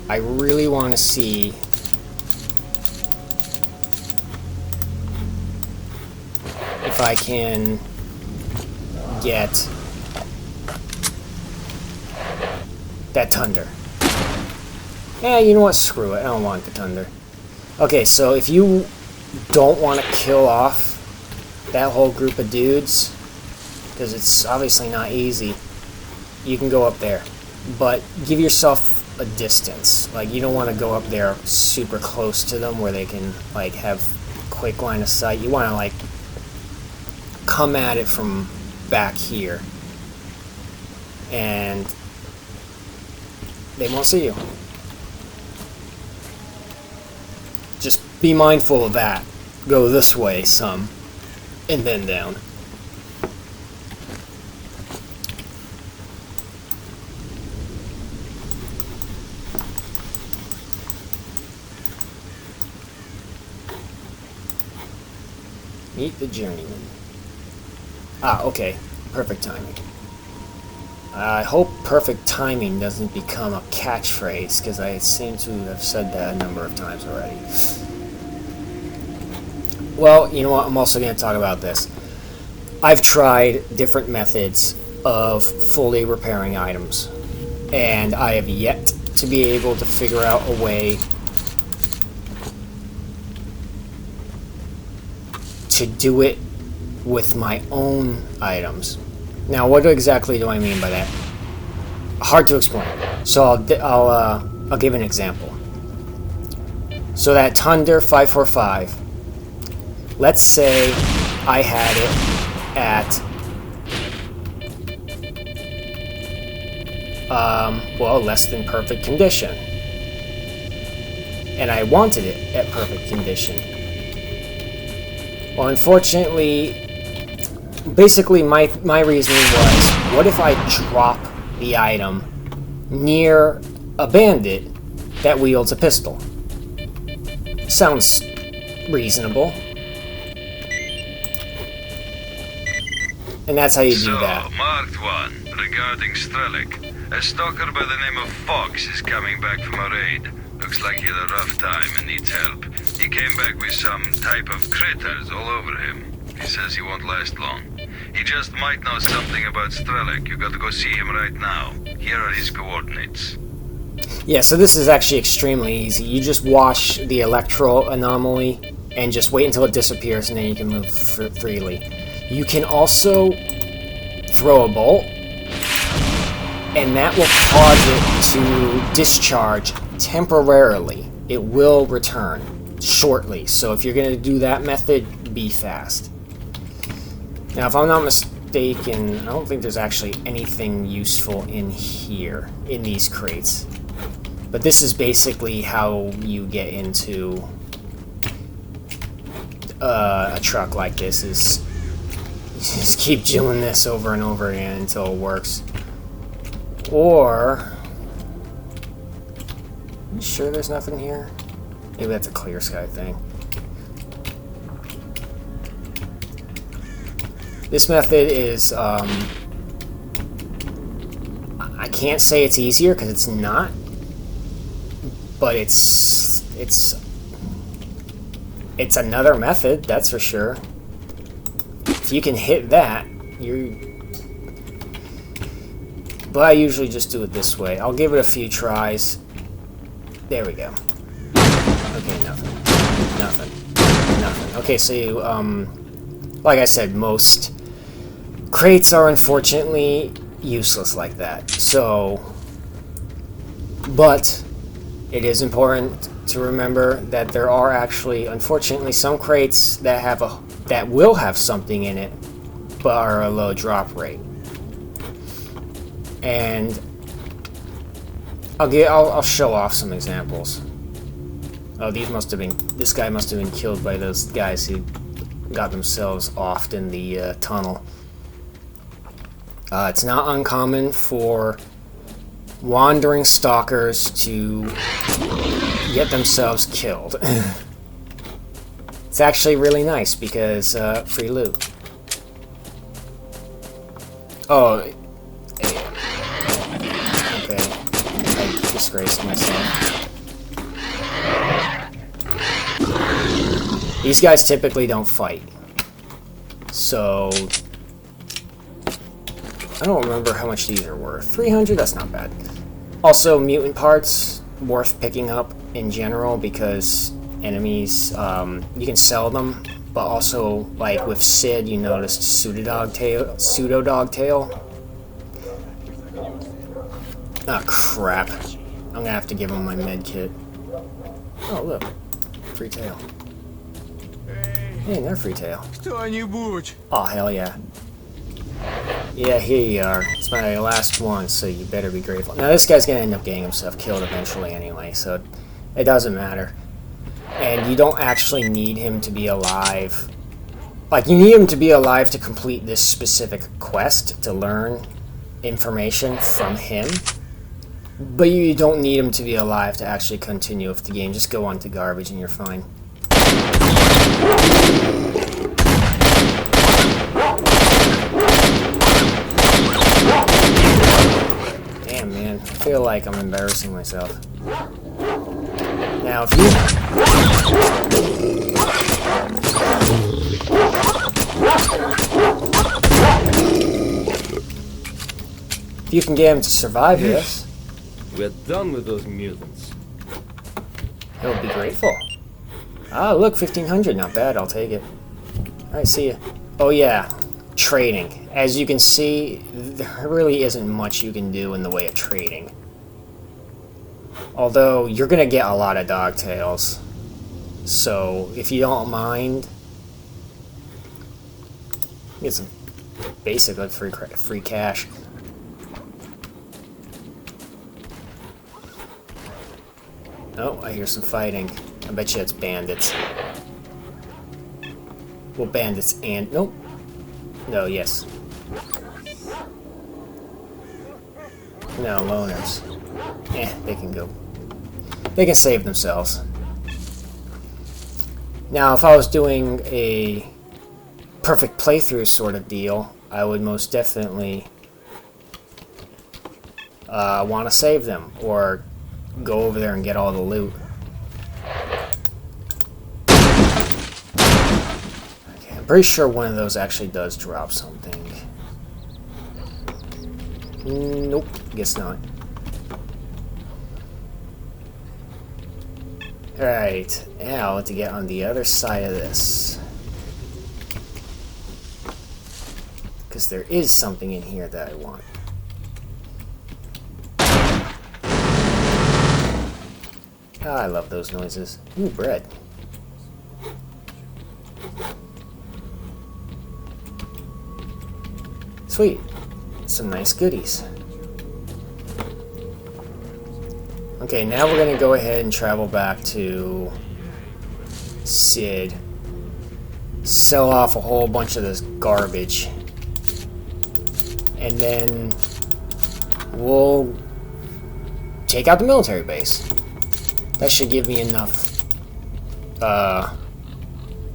really want to see if I can get that Thunder. Yeah, you know what? Screw it. I don't want the Thunder. Okay, so if you don't want to kill off that whole group of dudes, because it's obviously not easy, you can go up there. But give yourself a distance. Like, you don't want to go up there super close to them where they can, like, have quick line of sight. You want to, like, come at it from back here. And they won't see you. Just be mindful of that. Go this way some, and then down. Meet the journeyman. Ah, okay. Perfect timing. I hope perfect timing doesn't become a catchphrase, because I seem to have said that a number of times already. Well, you know what? I'm also going to talk about this. I've tried different methods of fully repairing items, and I have yet to be able to figure out a way to do it with my own items. Now, what exactly do I mean by that? Hard to explain. So I'll give an example. So that Thunder 545. Let's say I had it at less than perfect condition, and I wanted it at perfect condition. Well, unfortunately, basically my reasoning was, what if I drop the item near a bandit that wields a pistol? Sounds reasonable. And that's how you do that. Marked one, regarding Strelec. A stalker by the name of Fox is coming back from a raid. Looks like he had a rough time and needs help. He came back with some type of critters all over him. He says he won't last long. He just might know something about Strelec. You gotta go see him right now. Here are his coordinates. Yeah, so this is actually extremely easy. You just wash the electro anomaly and just wait until it disappears, and then you can move freely. You can also throw a bolt and that will cause it to discharge temporarily. It will return shortly, so if you're going to do that method, be fast. Now, if I'm not mistaken, I don't think there's actually anything useful in here, in these crates. But this is basically how you get into a truck like this, is you just keep doing this over and over again until it works. Or, you sure there's nothing here? Maybe that's a clear sky thing. This method is, I can't say it's easier because it's not, but it's another method, that's for sure. If you can hit that, but I usually just do it this way. I'll give it a few tries. There we go. Okay, nothing. Okay, so you, like I said, most crates are unfortunately useless like that. So, but it is important to remember that there are actually, unfortunately, some crates that will have something in it, but are a low drop rate. And I'll show off some examples. Oh, this guy must have been killed by those guys who got themselves offed in the tunnel. It's not uncommon for wandering stalkers to get themselves killed. It's actually really nice because free loot. Oh, okay. I disgraced myself. These guys typically don't fight, so I don't remember how much these are worth. 300? That's not bad. Also, mutant parts worth picking up in general because enemies, you can sell them, but also, like with Sid, you noticed pseudo dog tail. Ah, crap. I'm gonna have to give him my med kit. Oh, look. Free tail. Hey, another free tail. Oh, hell yeah. Yeah, here you are. It's my last one, so you better be grateful. Now, this guy's gonna end up getting himself killed eventually anyway, so it doesn't matter. And you don't actually need him to be alive. Like, you need him to be alive to complete this specific quest, to learn information from him. But you don't need him to be alive to actually continue with the game. Just go on to garbage and you're fine. Damn, man. I feel like I'm embarrassing myself. Now, if you can get him to survive this, We're done with those mutants. he'll be grateful. Ah, look, 1500, not bad, I'll take it. Alright, see ya. Oh yeah, trading. As you can see, there really isn't much you can do in the way of trading. Although, you're gonna get a lot of dog tails. So, if you don't mind, get some basically free cash. Oh, I hear some fighting. I bet you it's bandits. Well, bandits and... Nope. No, yes. No, loners. They can go. They can save themselves. Now, if I was doing a perfect playthrough sort of deal, I would most definitely want to save them, or go over there and get all the loot. Okay, I'm pretty sure one of those actually does drop something. Nope, guess not. Alright, now to get on the other side of this. Because there is something in here that I want. Ah, I love those noises. Ooh, bread. Sweet. Some nice goodies. Okay, now we're gonna go ahead and travel back to Sid. Sell off a whole bunch of this garbage. And then we'll take out the military base. That should give me enough,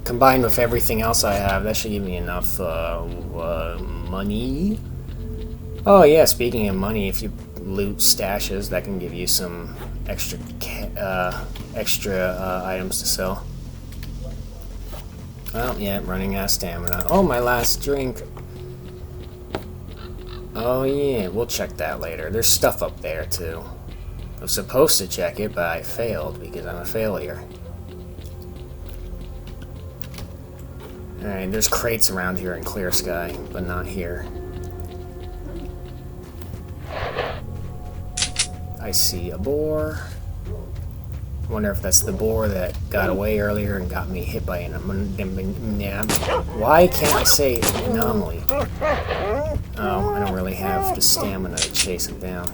combined with everything else I have, that should give me enough, money. Oh yeah, speaking of money, if you loot stashes, that can give you some extra items to sell. Well, yeah, running out of stamina. Oh, my last drink. Oh yeah, we'll check that later. There's stuff up there too. I was supposed to check it, but I failed because I'm a failure. Alright, there's crates around here in Clear Sky, but not here. I see a boar. I wonder if that's the boar that got away earlier and got me hit by an why can't I say anomaly? Oh, I don't really have the stamina to chase it down.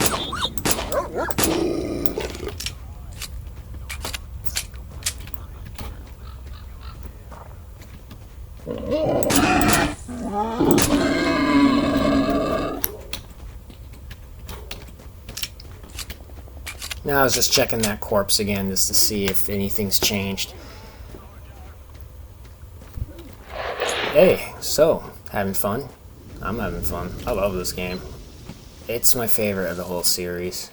Now I was just checking that corpse again just to see if anything's changed. Hey, so, having fun? I'm having fun. I love this game. It's my favorite of the whole series.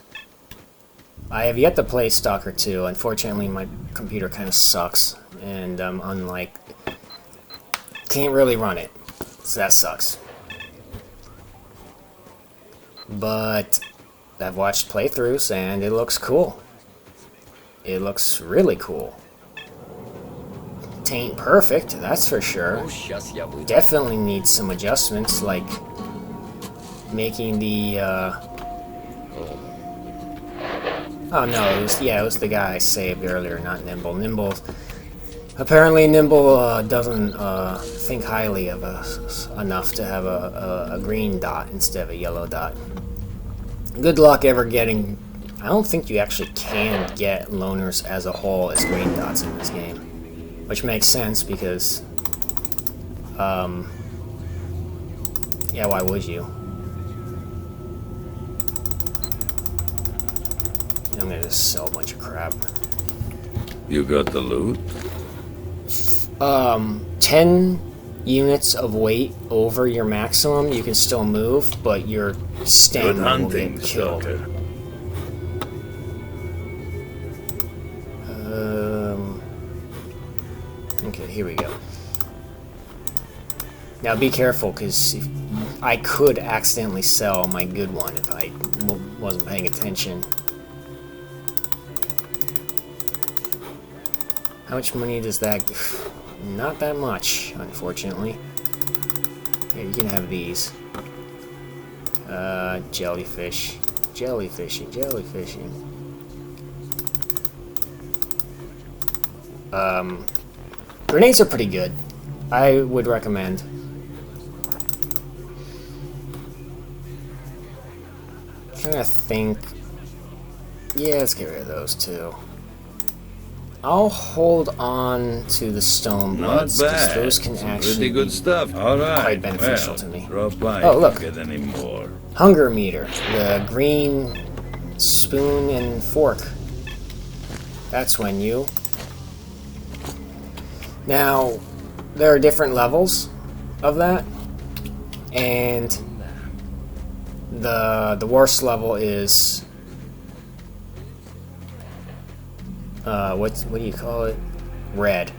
I have yet to play Stalker 2. Unfortunately, my computer kind of sucks, and unlike... can't really run it, so that sucks. But I've watched playthroughs, and it looks cool. It looks really cool. Tain't perfect, that's for sure. Definitely needs some adjustments, like making the, oh no, it was the guy I saved earlier, not Nimble. Apparently Nimble doesn't think highly of us enough to have a green dot instead of a yellow dot. Good luck ever getting... I don't think you actually can get loners as a whole as green dots in this game. Which makes sense because... yeah, why would you? I'm gonna just sell a bunch of crap. You got the loot? 10 units of weight over your maximum, you can still move, but your stamina will get killed. Stalker. Okay, here we go. Now be careful, because I could accidentally sell my good one if I wasn't paying attention. How much money does that give? Not that much, unfortunately. Here, you can have these. Jellyfish. Jellyfishing. Grenades are pretty good. I would recommend. I'm trying to think. Yeah, let's get rid of those too. I'll hold on to the stone Not bloods, because bad. those can Some actually pretty good be stuff. All right. quite beneficial well, to me. Drop by Oh, if look. you get any more. Hunger meter. The green spoon and fork. That's when you... Now, there are different levels of that, and the worst level is what do you call it? Red.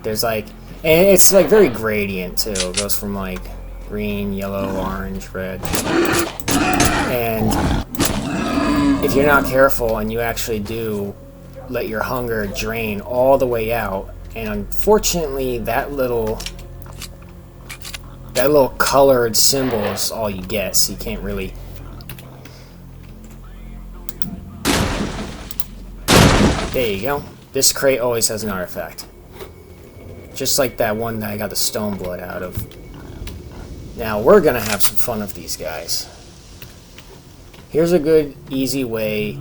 There's like, and it's like very gradient too. It goes from like green, yellow, orange, red, and if you're not careful and you actually do let your hunger drain all the way out. And unfortunately, that little colored symbol is all you get, so you can't really... There you go. This crate always has an artifact. Just like that one that I got the stone blood out of. Now, we're gonna have some fun with these guys. Here's a good, easy way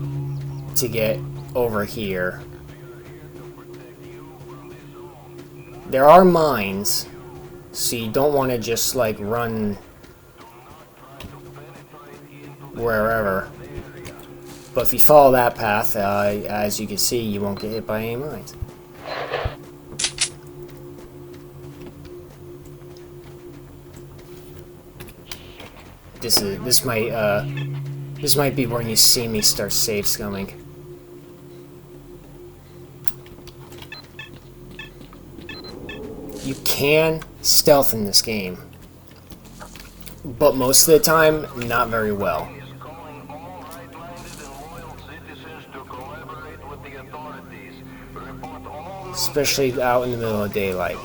to get over here. There are mines, so you don't want to just, like, run wherever. But if you follow that path, as you can see, you won't get hit by any mines. This might be when you see me start save scumming. You can stealth in this game, but most of the time, not very well. Especially out in the middle of daylight.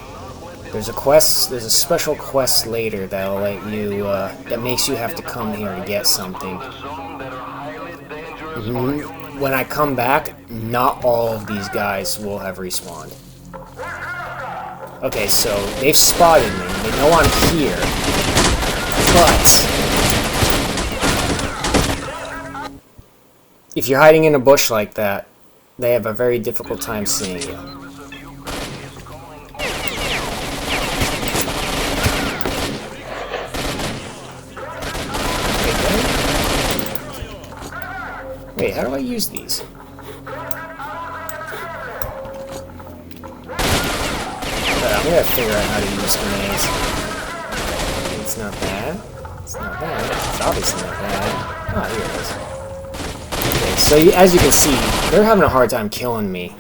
There's a special quest later that'll let you, that makes you have to come here to get something. When I come back, not all of these guys will have respawned. Okay, so they've spotted me. They know I'm here. But if you're hiding in a bush like that, they have a very difficult time seeing you. Wait, how do I use these? I'm gonna figure out how to use grenades. It's not bad. It's not bad. It's obviously not bad. Ah, here it is. Okay, so as you can see, they're having a hard time killing me.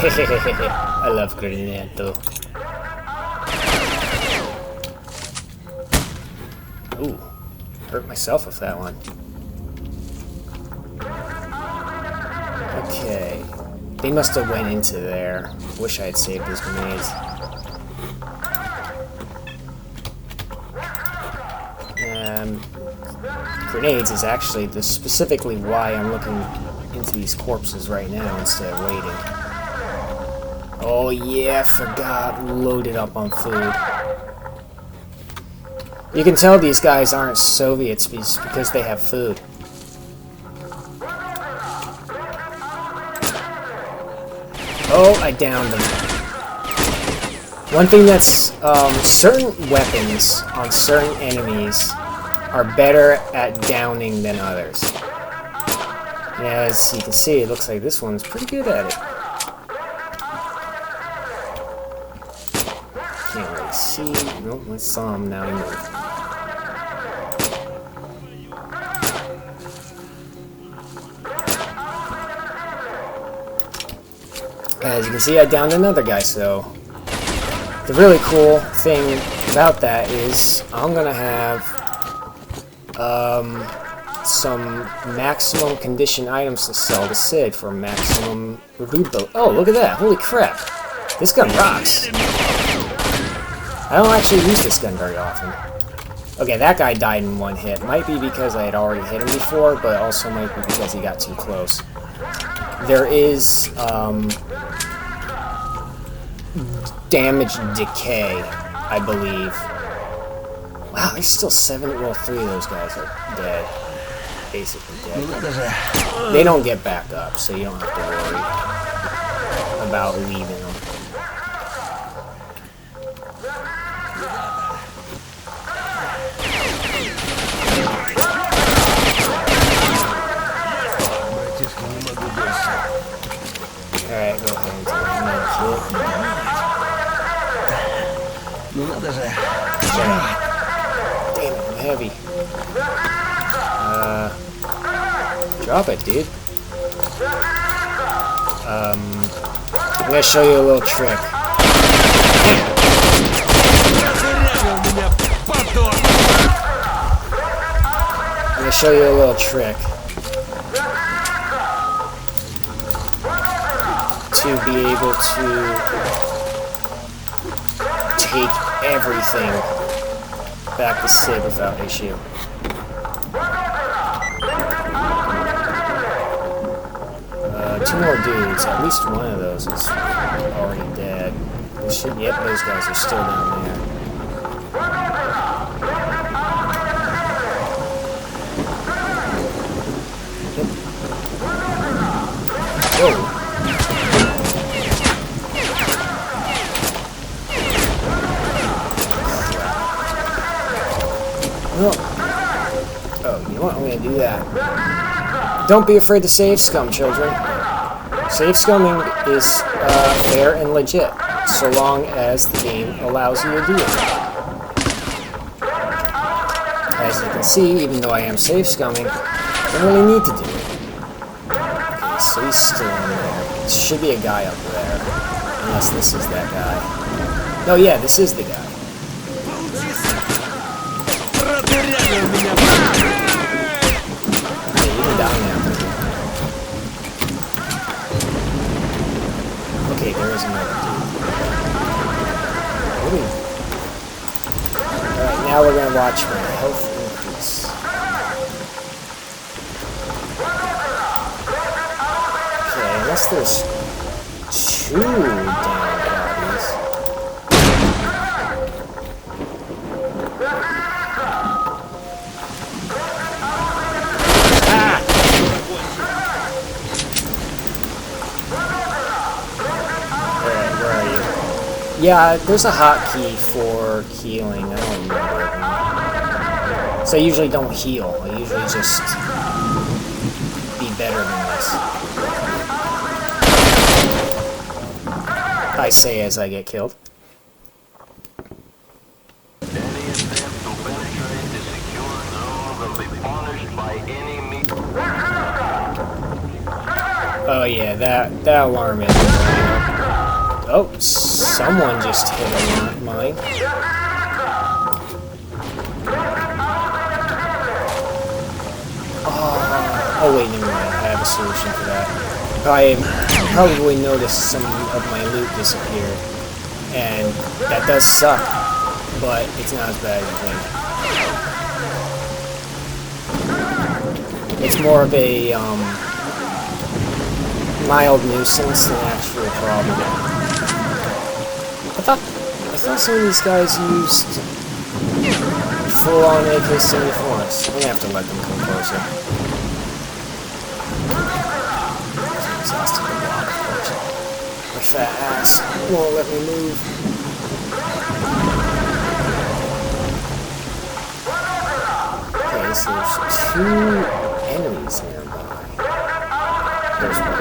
I love grenade though. Ooh, hurt myself with that one. Okay, they must have went into there. Wish I had saved those grenades. Grenades is actually specifically why I'm looking into these corpses right now instead of waiting. Oh yeah, I forgot. Loaded up on food. You can tell these guys aren't Soviets because they have food. Oh, I downed them. One thing that's, certain weapons on certain enemies are better at downing than others. And as you can see, it looks like this one's pretty good at it. Can't really see. Nope, I saw him, now he moved. As you can see, I downed another guy, so the really cool thing about that is I'm gonna have some maximum condition items to sell to Sid for maximum review build. Oh, look at that! Holy crap! This gun rocks! I don't actually use this gun very often. Okay, that guy died in one hit. Might be because I had already hit him before, but also might be because he got too close. There is, damage decay, I believe. Wow, there's still 7, well, 3 of those guys are dead. Basically dead. They don't get back up, so you don't have to worry about leaving them. Alright, go ahead and take another hit. Damn it, I'm heavy. Drop it, dude. I'm gonna show you a little trick. I'm gonna show you a little trick. To be able to take everything back to Sid without issue. Two more dudes. At least one of those is already dead. Yep, those guys are still down there. Yep. Whoa. Oh, you know what? I'm gonna do that. Don't be afraid to save scum, children. Save scumming is fair and legit, so long as the game allows you to do it. As you can see, even though I am save scumming, I don't really need to do it. Okay, so he's still in there. There should be a guy up there, unless this is that guy. No, yeah, this is the guy. Hey, you can die now. Okay, there is another dude. Ooh. Alright, now we're going to watch my health increase. Okay, unless there's two down bodies. Yeah, there's a hotkey for healing. I don't remember it now. So I usually don't heal. I usually just be better than this. I say as I get killed. Oh yeah, that alarm is. Oh, someone just hit a mine. Oh wait, never mind. I have a solution for that. I probably noticed some of my loot disappeared, and that does suck, but it's not as bad as you think. It's more of a mild nuisance than an actual problem. I thought some of these guys used full-on AK-74s. I'm gonna have to let them come closer. It's exhausting to block, of course. My fat ass won't let me move. Okay, so there's two enemies nearby. There's one.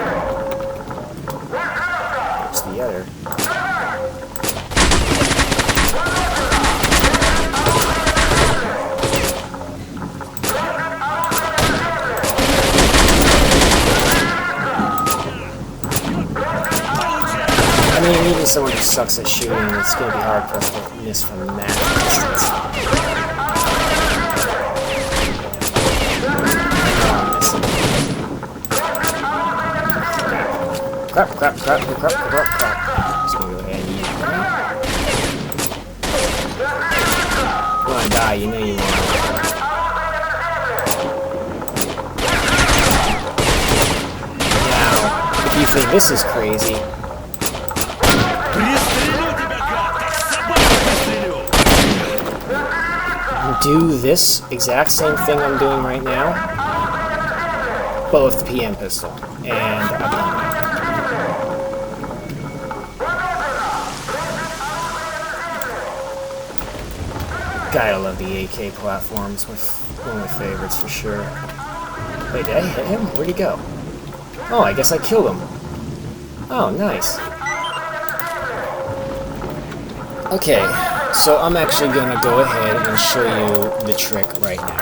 There's the other. I mean, even someone who sucks at shooting, it's going to be hard for us to miss from that distance. Crap. Just gonna go ahead and eat it. You wanna die, you know you want. Now, if you think this is crazy, do this exact same thing I'm doing right now, but with the PM pistol, and I've done that. Gotta love the AK platforms, one of my favorites for sure. Wait, did I hit him? Where'd he go? Oh, I guess I killed him. Oh, nice. Okay, so I'm actually gonna go ahead and show you the trick right now.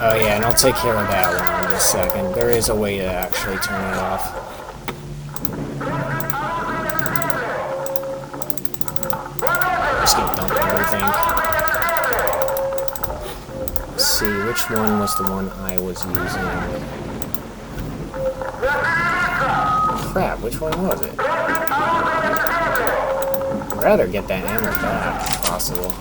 Oh yeah, and I'll take care of that one in a second. There is a way to actually turn it off. Just gonna dump everything. Let's see, which one was the one I was using? Crap, which one was it? I'd rather get that ammo back if possible.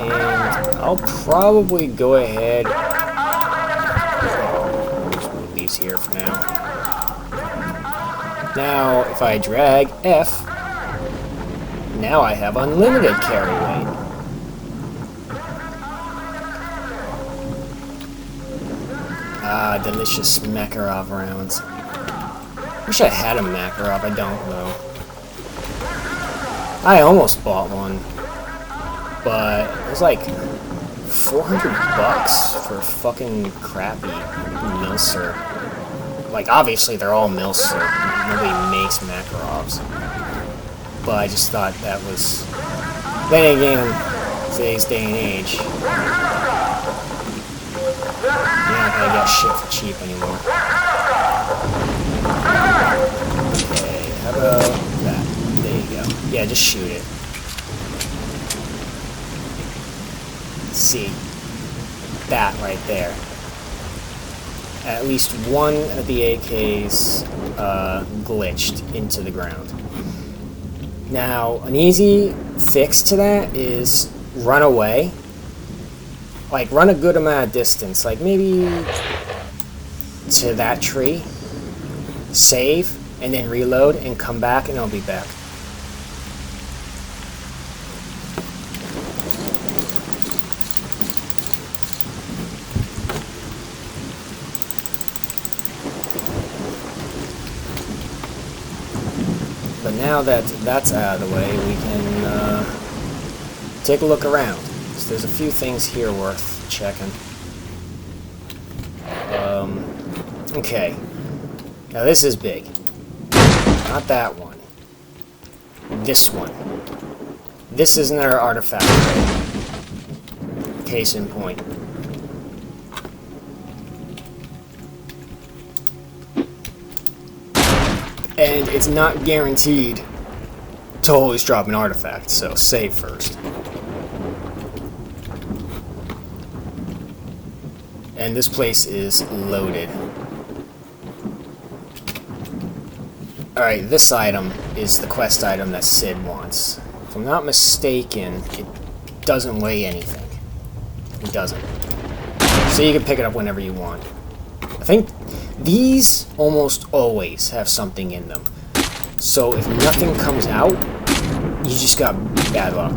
And I'll probably go ahead. I'll just move these here for now. Now, if I drag F, now I have unlimited carry weight. Ah, delicious Makarov rounds. Wish I had a Makarov, I don't though. I almost bought one, but it was like $400 for fucking crappy Milser. Like, obviously they're all Milser. Nobody makes Makarovs. But I just thought that was... Then again, today's day and age, you're not gonna get shit for cheap anymore. Okay, how about that? There you go. Yeah, just shoot it. See, that right there. At least one of the AKs glitched into the ground. Now, an easy fix to that is run away. Like, run a good amount of distance. Like, maybe to that tree. Save, and then reload, and come back, and I'll be back. But now that that's out of the way, we can take a look around. So there's a few things here worth checking. Okay. Now this is big. Not that one. This one. This is another artifact crate. Case in point. And it's not guaranteed to always drop an artifact, so save first. And this place is loaded. Alright, this item is the quest item that Sid wants. If I'm not mistaken, it doesn't weigh anything. It doesn't. So you can pick it up whenever you want. I think these almost always have something in them. So if nothing comes out, you just got bad luck.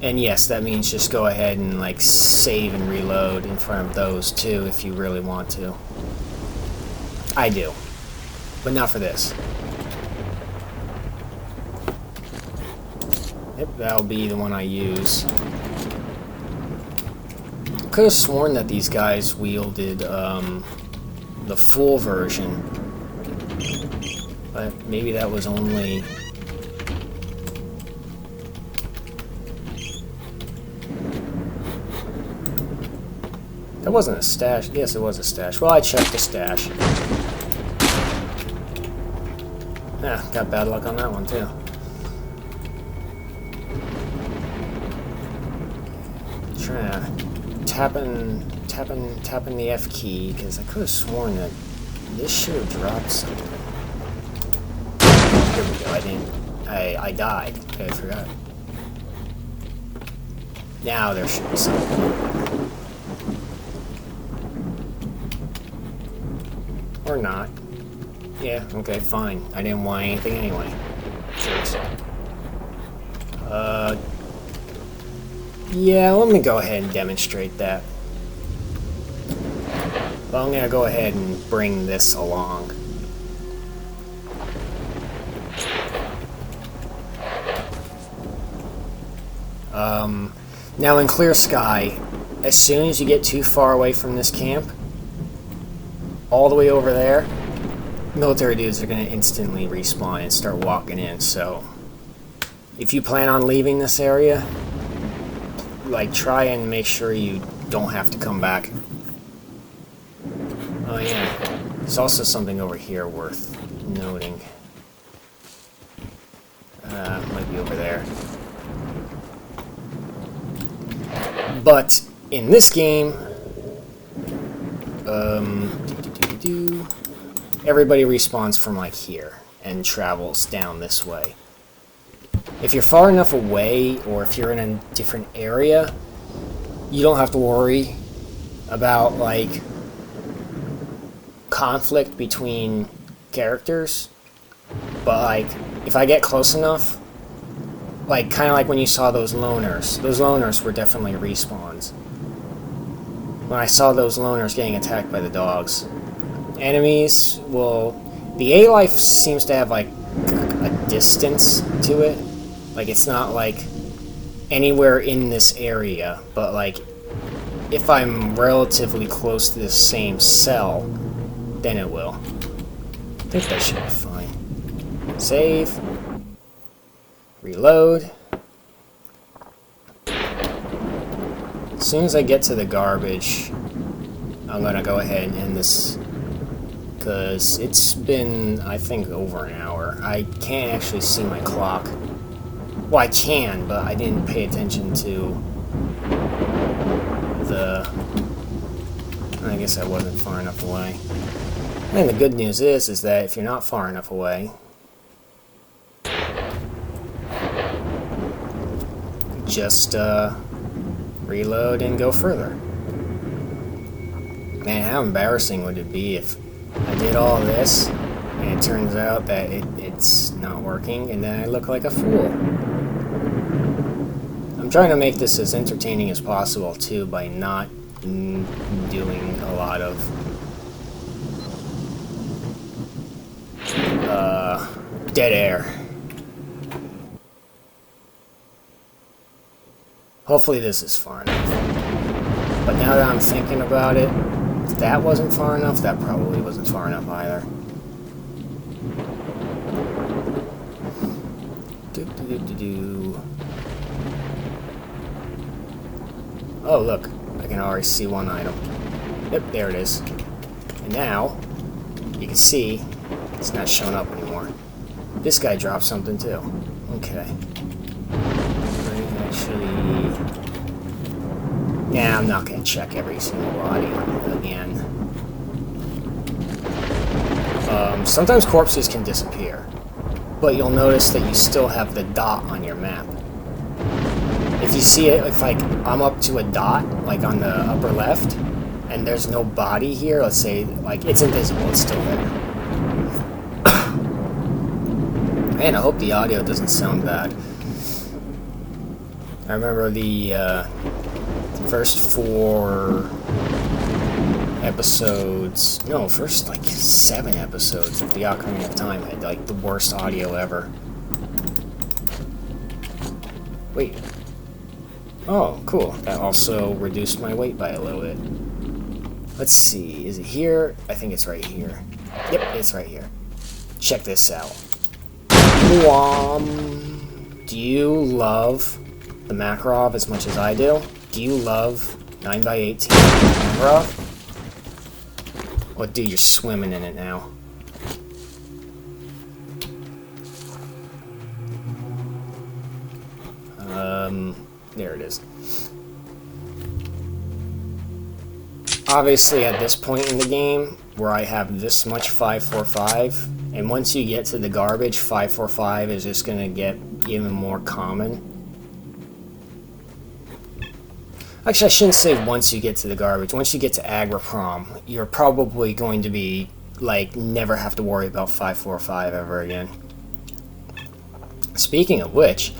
And yes, that means just go ahead and like save and reload in front of those too if you really want to. I do. But not for this. Yep, that'll be the one I use. Could have sworn that these guys wielded the full version, but maybe that was only... That wasn't a stash. Yes, it was a stash. Well, I checked the stash. Yeah, got bad luck on that one too. Trying to tapping the F key, because I could have sworn that this should have dropped something. Here we go, I died. Okay, I forgot. Now there should be something. Or not. Yeah, okay, fine. I didn't want anything anyway. Jerks. Yeah, let me go ahead and demonstrate that. Well, I'm gonna go ahead and bring this along. Now in clear sky, as soon as you get too far away from this camp, all the way over there, military dudes are gonna instantly respawn and start walking in, so if you plan on leaving this area, like, try and make sure you don't have to come back. Oh yeah, there's also something over here worth noting. Like should be over there. But in this game, everybody respawns from like here and travels down this way. If you're far enough away, or if you're in a different area, you don't have to worry about like conflict between characters. But like, if I get close enough, like kind of like when you saw those loners were definitely respawns. When I saw those loners getting attacked by the dogs. Enemies, well, the A life seems to have like a distance to it. Like, it's not like anywhere in this area, but like if I'm relatively close to the same cell, then it will. I think that should be fine. Save. Reload. As soon as I get to the garbage, I'm gonna go ahead and end this, because it's been, I think, over an hour. I can't actually see my clock. Well, I can, but I didn't pay attention to the... I guess I wasn't far enough away. And the good news is that if you're not far enough away, just reload and go further. Man, how embarrassing would it be if I did all this and it turns out that it's not working and then I look like a fool. I'm trying to make this as entertaining as possible too by not doing a lot of dead air. Hopefully this is far enough. But now that I'm thinking about it, if that wasn't far enough, that probably wasn't far enough either. Oh, look. I can already see one item. Yep, there it is. And now, you can see, it's not showing up anymore. This guy dropped something too. Okay. Actually... Yeah, I'm not going to check every single body again. Sometimes corpses can disappear, but you'll notice that you still have the dot on your map. If you see it, if like I'm up to a dot, like on the upper left, and there's no body here, let's say, like, it's invisible, it's still there. Man, I hope the audio doesn't sound bad. I remember the first 4 episodes, no, first like 7 episodes of The Ocarina of Time had like the worst audio ever. Wait. Oh, cool. That also reduced my weight by a little bit. Let's see, is it here? I think it's right here. Yep, it's right here. Check this out. Do you love the Makarov as much as I do? Do you love 9x18 Makarov? Oh, dude, you're swimming in it now. There it is. Obviously, at this point in the game, where I have this much 545, and once you get to the garbage, 545 is just going to get even more common. Actually, I shouldn't say once you get to the garbage. Once you get to Agriprom, you're probably going to be, like, never have to worry about 545 ever again. Speaking of which,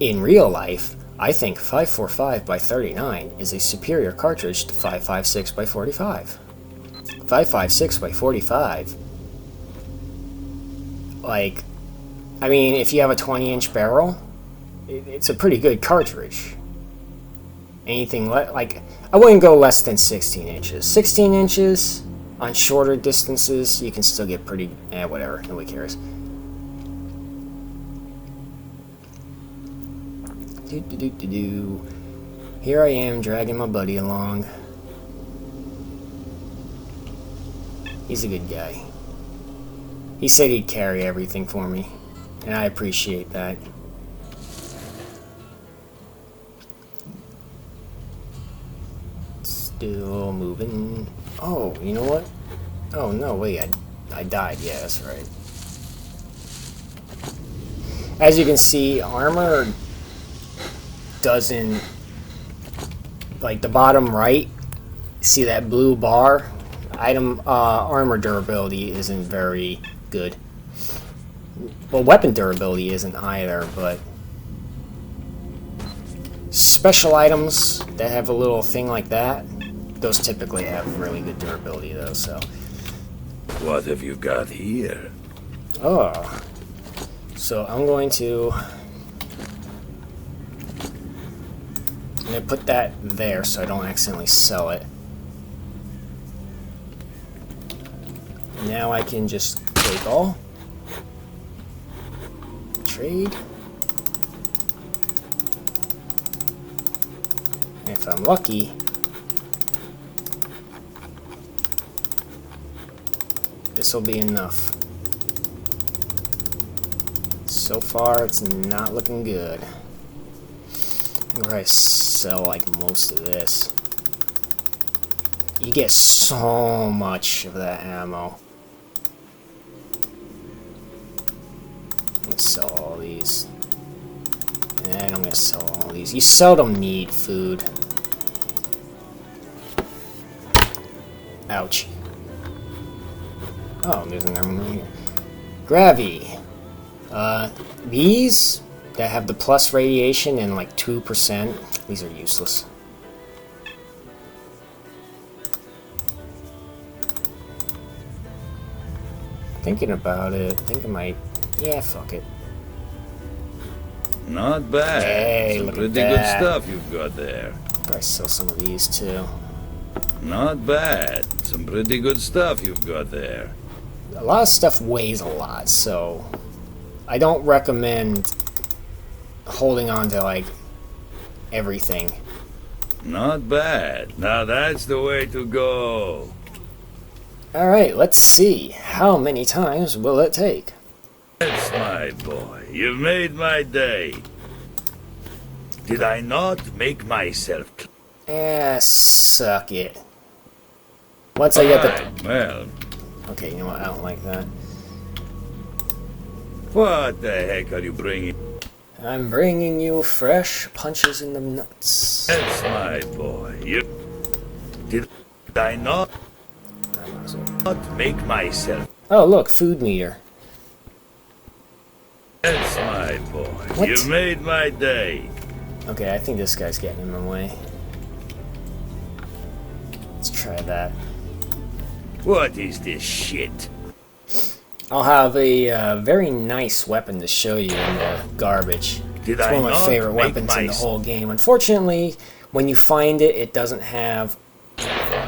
in real life, I think 545 by 39 is a superior cartridge to 556 by 45. 556 by 45, like, I mean, if you have a 20-inch barrel, it's a pretty good cartridge. Anything like, I wouldn't go less than 16 inches. 16 inches on shorter distances, you can still get pretty, whatever, nobody cares. Here I am dragging my buddy along. He's a good guy. He said he'd carry everything for me, and I appreciate that. Still moving. Oh, you know what? Oh, no, wait, I died. Yeah, that's right. As you can see, armor doesn't... Like, the bottom right, see that blue bar? Armor durability isn't very good. Well, weapon durability isn't either, but... Special items that have a little thing like that, those typically have really good durability, though, so... What have you got here? Oh. So I'm going to put that there so I don't accidentally sell it. Now I can just take all. Trade. If I'm lucky, this will be enough. So far, it's not looking good. I'm gonna sell like most of this. You get so much of that ammo. I'm gonna sell all these. And I'm gonna sell all these. You seldom need food. Ouch. Oh, there's another one here. Gravy. These that have the plus radiation and like 2%, these are useless. Thinking about it, I think I might, yeah, fuck it. Not bad. Hey, Some look at pretty that. good stuff you've got there. Probably sell some of these too. Not bad. Some pretty good stuff you've got there. A lot of stuff weighs a lot, so I don't recommend holding on to like everything. Not bad. Now that's the way to go. Alright, let's see. How many times will it take? That's my boy. You've made my day. Did I not make myself clear? Eh, suck it. Once I get the... Well, Okay, you know what? I don't like that. what the heck are you bringing? I'm bringing you fresh punches in the nuts. That's my boy. Did I not make myself? Oh, look, food meter. That's my boy. What? You made my day. Okay, I think this guy's getting in my way. Let's try that. What is this shit? I'll have a very nice weapon to show you in the garbage. Did It's I one of my not favorite make weapons in the my- whole game. Unfortunately, when you find it, it doesn't have...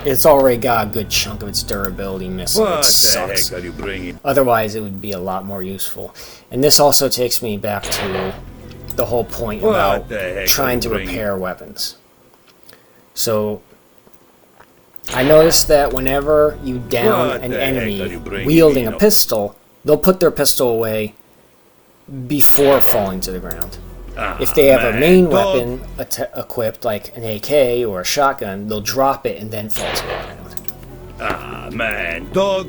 It's already got a good chunk of its durability missing. What It the sucks. heck are you bringing? Otherwise, it would be a lot more useful. And this also takes me back to the whole point What about the heck trying are to you bringing? repair weapons. So, I noticed that whenever you down What an the heck are enemy you bringing wielding me? a pistol, they'll put their pistol away before falling to the ground. If they have a man, main dog. weapon equipped, like an AK or a shotgun, they'll drop it and then fall to the ground. Ah, man, dog.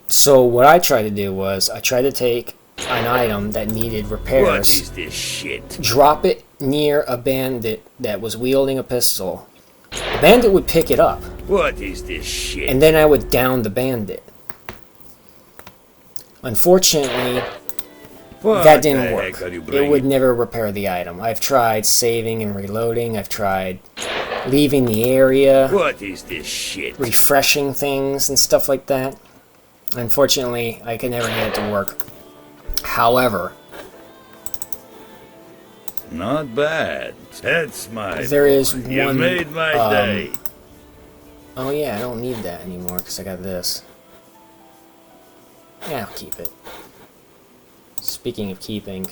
So what I tried to do was, I tried to take an item that needed What repairs, is this shit? drop it near a bandit that was wielding a pistol. The bandit would pick it up, What is this shit? and then I would down the bandit. Unfortunately, What that the didn't heck work. are you It bringing? would never repair the item. I've tried saving and reloading. I've tried leaving the area, What is this shit? refreshing things and stuff like that. Unfortunately, I could never get it to work. However, Not bad. That's my. there is boy. You one... made my day. Oh yeah, I don't need that anymore because I got this. Yeah, I'll keep it. Speaking of keeping,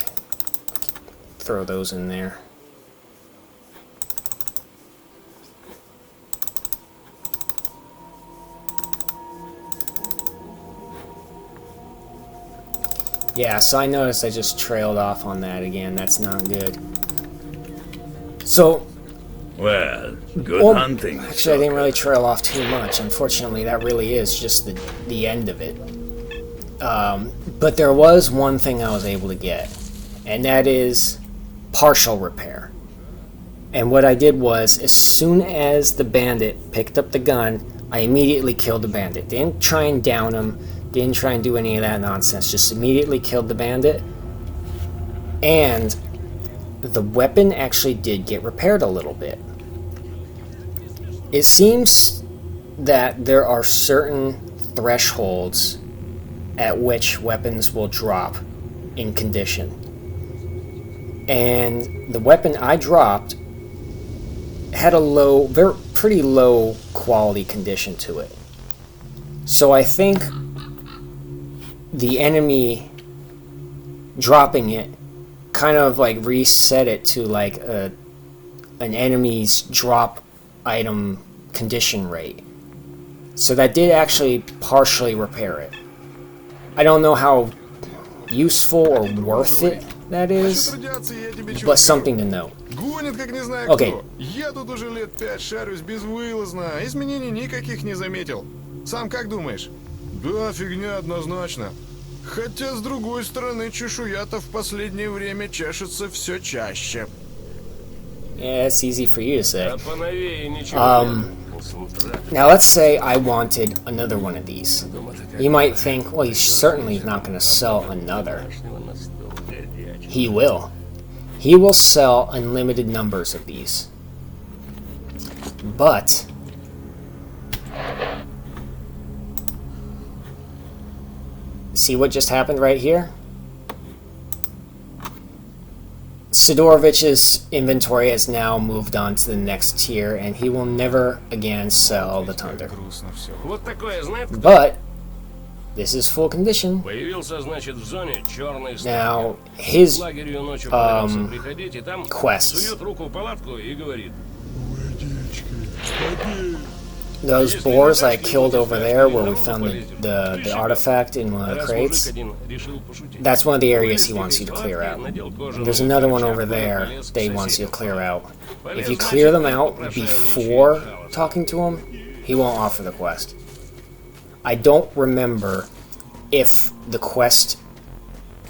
throw those in there. Yeah, so I noticed I just trailed off on that again. That's not good. So, Well, good Well, hunting. actually, I didn't really Stalker. trail off too much. Unfortunately, that really is just the end of it. But there was one thing I was able to get, and that is partial repair. And what I did was, as soon as the bandit picked up the gun, I immediately killed the bandit. Didn't try and down him, didn't try and do any of that nonsense, just immediately killed the bandit. And the weapon actually did get repaired a little bit. It seems that there are certain thresholds at which weapons will drop in condition. And the weapon I dropped had a pretty low quality condition to it. So I think the enemy dropping it kind of like reset it to like an enemy's drop item condition rate. So that did actually partially repair it. I don't know how useful or worth it that is, but something to note. Гонит, как не знаю Окей. кто. Я тут уже лет 5 шарюсь безвылазно. Изменений никаких не заметил. Сам как думаешь? Да, фигня однозначно. Хотя, с другой стороны, чешуя-то в последнее время чешется все чаще. Yeah, it's easy for you to say. А поновее ничего нет. Now let's say I wanted another one of these. You might think, well, he's certainly not going to sell another. He will. He will sell unlimited numbers of these. But see what just happened right here? Sidorovich's inventory has now moved on to the next tier, and he will never again sell the Thunder. Грустно все. Вот такое, знаете, кто But this is full condition. появился, значит, в зоне черный Now, Сталкер. В his лагерю ночью пытался приходить, и там quests. сует руку в палатку и говорит: those boars I killed over there where we found the artifact in one of the раз crates, мужик один решил пошутить. that's one of the areas he wants you to clear out. Надел кожаную And there's another one over перчатку, there полез к that he wants you соседу. to clear out. Полез, If you значит, clear them out прошаем before ничего. talking to him, he won't offer the quest. I don't remember if the quest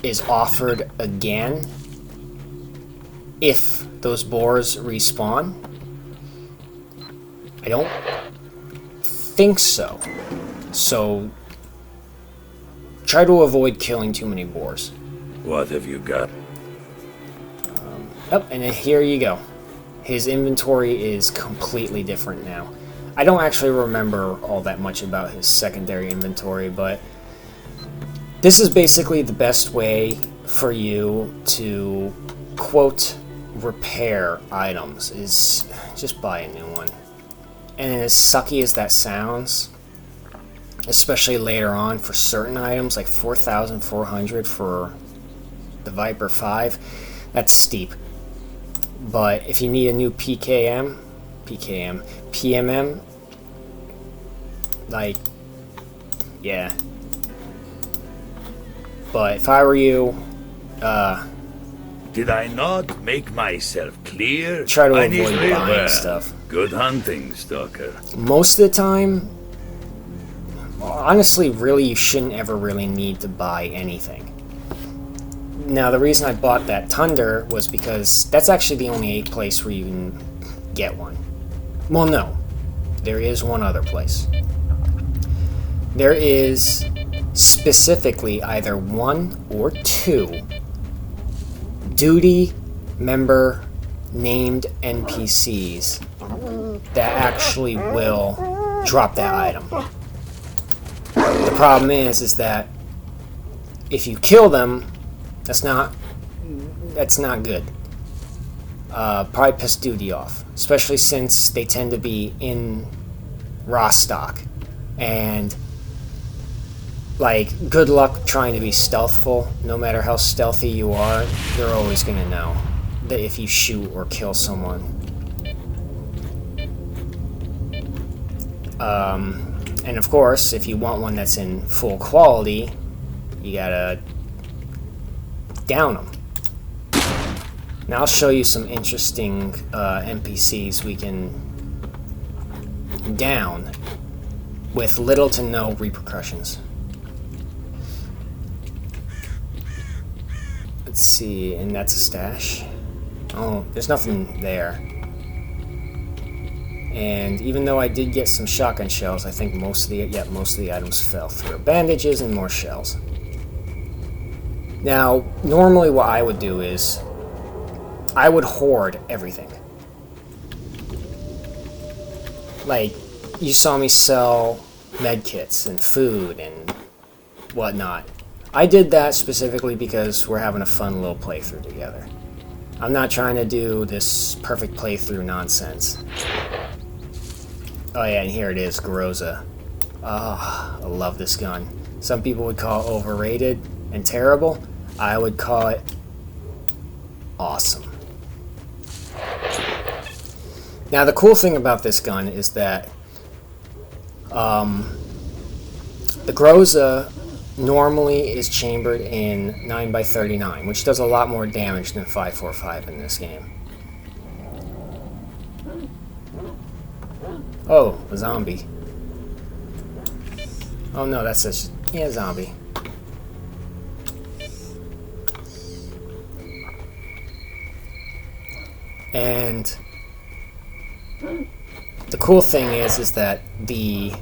is offered again if those boars respawn. I don't think so. So try to avoid killing too many boars. What have you got? Yep, and then here you go. His inventory is completely different now. I don't actually remember all that much about his secondary inventory, but this is basically the best way for you to, quote, repair items, is just buy a new one. And as sucky as that sounds, especially later on for certain items, like 4,400 for the Viper 5, that's steep. But if you need a new PMM, like, yeah. But if I were you, Did I not make myself clear? try to I avoid need buying well. stuff. Good hunting, Stalker. Most of the time, honestly, really, you shouldn't ever really need to buy anything. Now, the reason I bought that Thunder was because that's actually the only place where you can get one. Well, no. There is one other place. There is specifically either one or two duty member named NPCs that actually will drop that item. The problem is that if you kill them, that's not good. Probably piss duty off, especially since they tend to be in raw stock, and like, good luck trying to be stealthful. No matter how stealthy you are, they're always gonna know that if you shoot or kill someone. And of course, if you want one that's in full quality, you gotta down them. Now I'll show you some interesting NPCs we can down with little to no repercussions. Let's see, and that's a stash. Oh, there's nothing there. And even though I did get some shotgun shells, I think most of the items fell through. Bandages and more shells. Now, normally what I would do is I would hoard everything. Like, you saw me sell medkits and food and whatnot. I did that specifically because we're having a fun little playthrough together. I'm not trying to do this perfect playthrough nonsense. Oh yeah, and here it is, Groza. Ah, I love this gun. Some people would call it overrated and terrible. I would call it awesome. Now the cool thing about this gun is that the Groza normally is chambered in 9x39, which does a lot more damage than 5.45 in this game. Oh, a zombie. Oh no, that's a zombie. And the cool thing is that the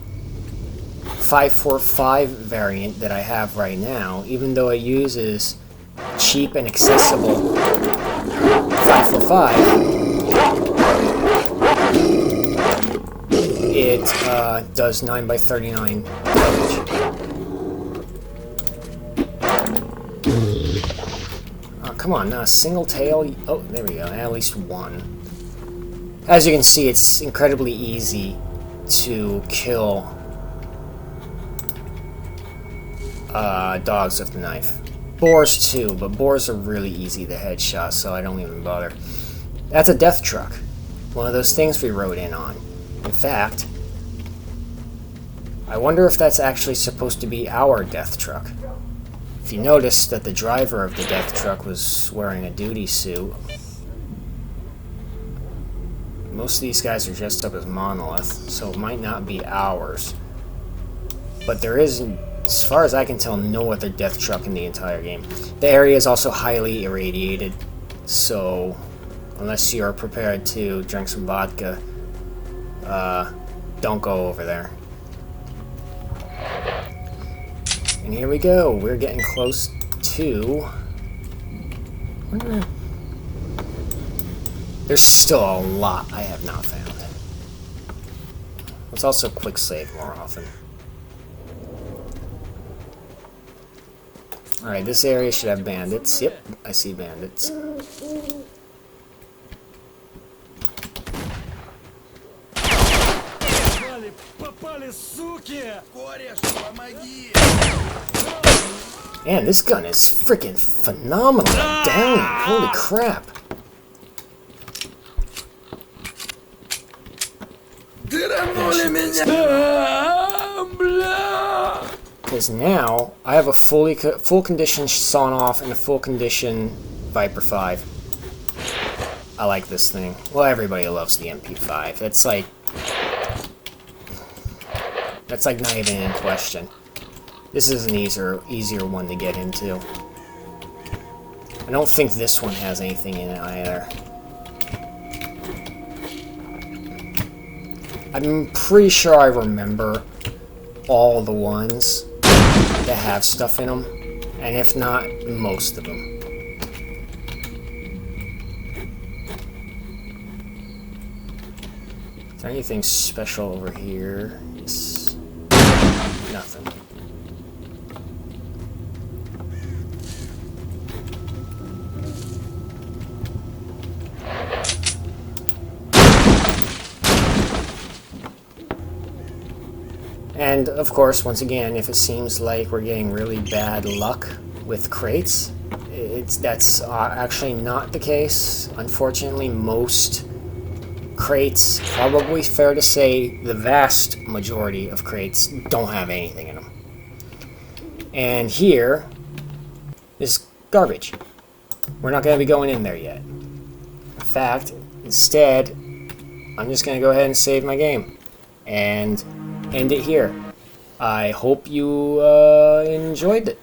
5.45 variant that I have right now, even though it uses cheap and accessible 5.45, it does 9x39 damage. Oh, come on, not a single tail. Oh, there we go, at least one. As you can see, it's incredibly easy to kill dogs with the knife. Boars too, but boars are really easy to headshot, so I don't even bother. That's a death truck. One of those things we rode in on. In fact, I wonder if that's actually supposed to be our death truck. If you notice that the driver of the death truck was wearing a duty suit, most of these guys are dressed up as Monolith, so it might not be ours. But there is, as far as I can tell, no other death truck in the entire game. The area is also highly irradiated, so unless you're prepared to drink some vodka, don't go over there. And here we go. We're getting close to... There's still a lot I have not found. Let's also quick save more often. Alright, this area should have bandits. Yep, I see bandits. Man, this gun is freaking phenomenal at downing. Holy crap. Because now I have a full condition sawn off and a full condition Viper 5. I like this thing. Well, everybody loves the MP5. That's like not even in question. This is an easier one to get into. I don't think this one has anything in it either. I'm pretty sure I remember all the ones that have stuff in them, and if not, most of them. Is there anything special over here? Yes. Nothing. And of course, once again, if it seems like we're getting really bad luck with crates, that's actually not the case. Unfortunately, most crates, probably fair to say the vast majority of crates, don't have anything in them. And here is garbage. We're not going to be going in there yet. fact, instead, I'm just going to go ahead and save my game and end it here. I hope you enjoyed it.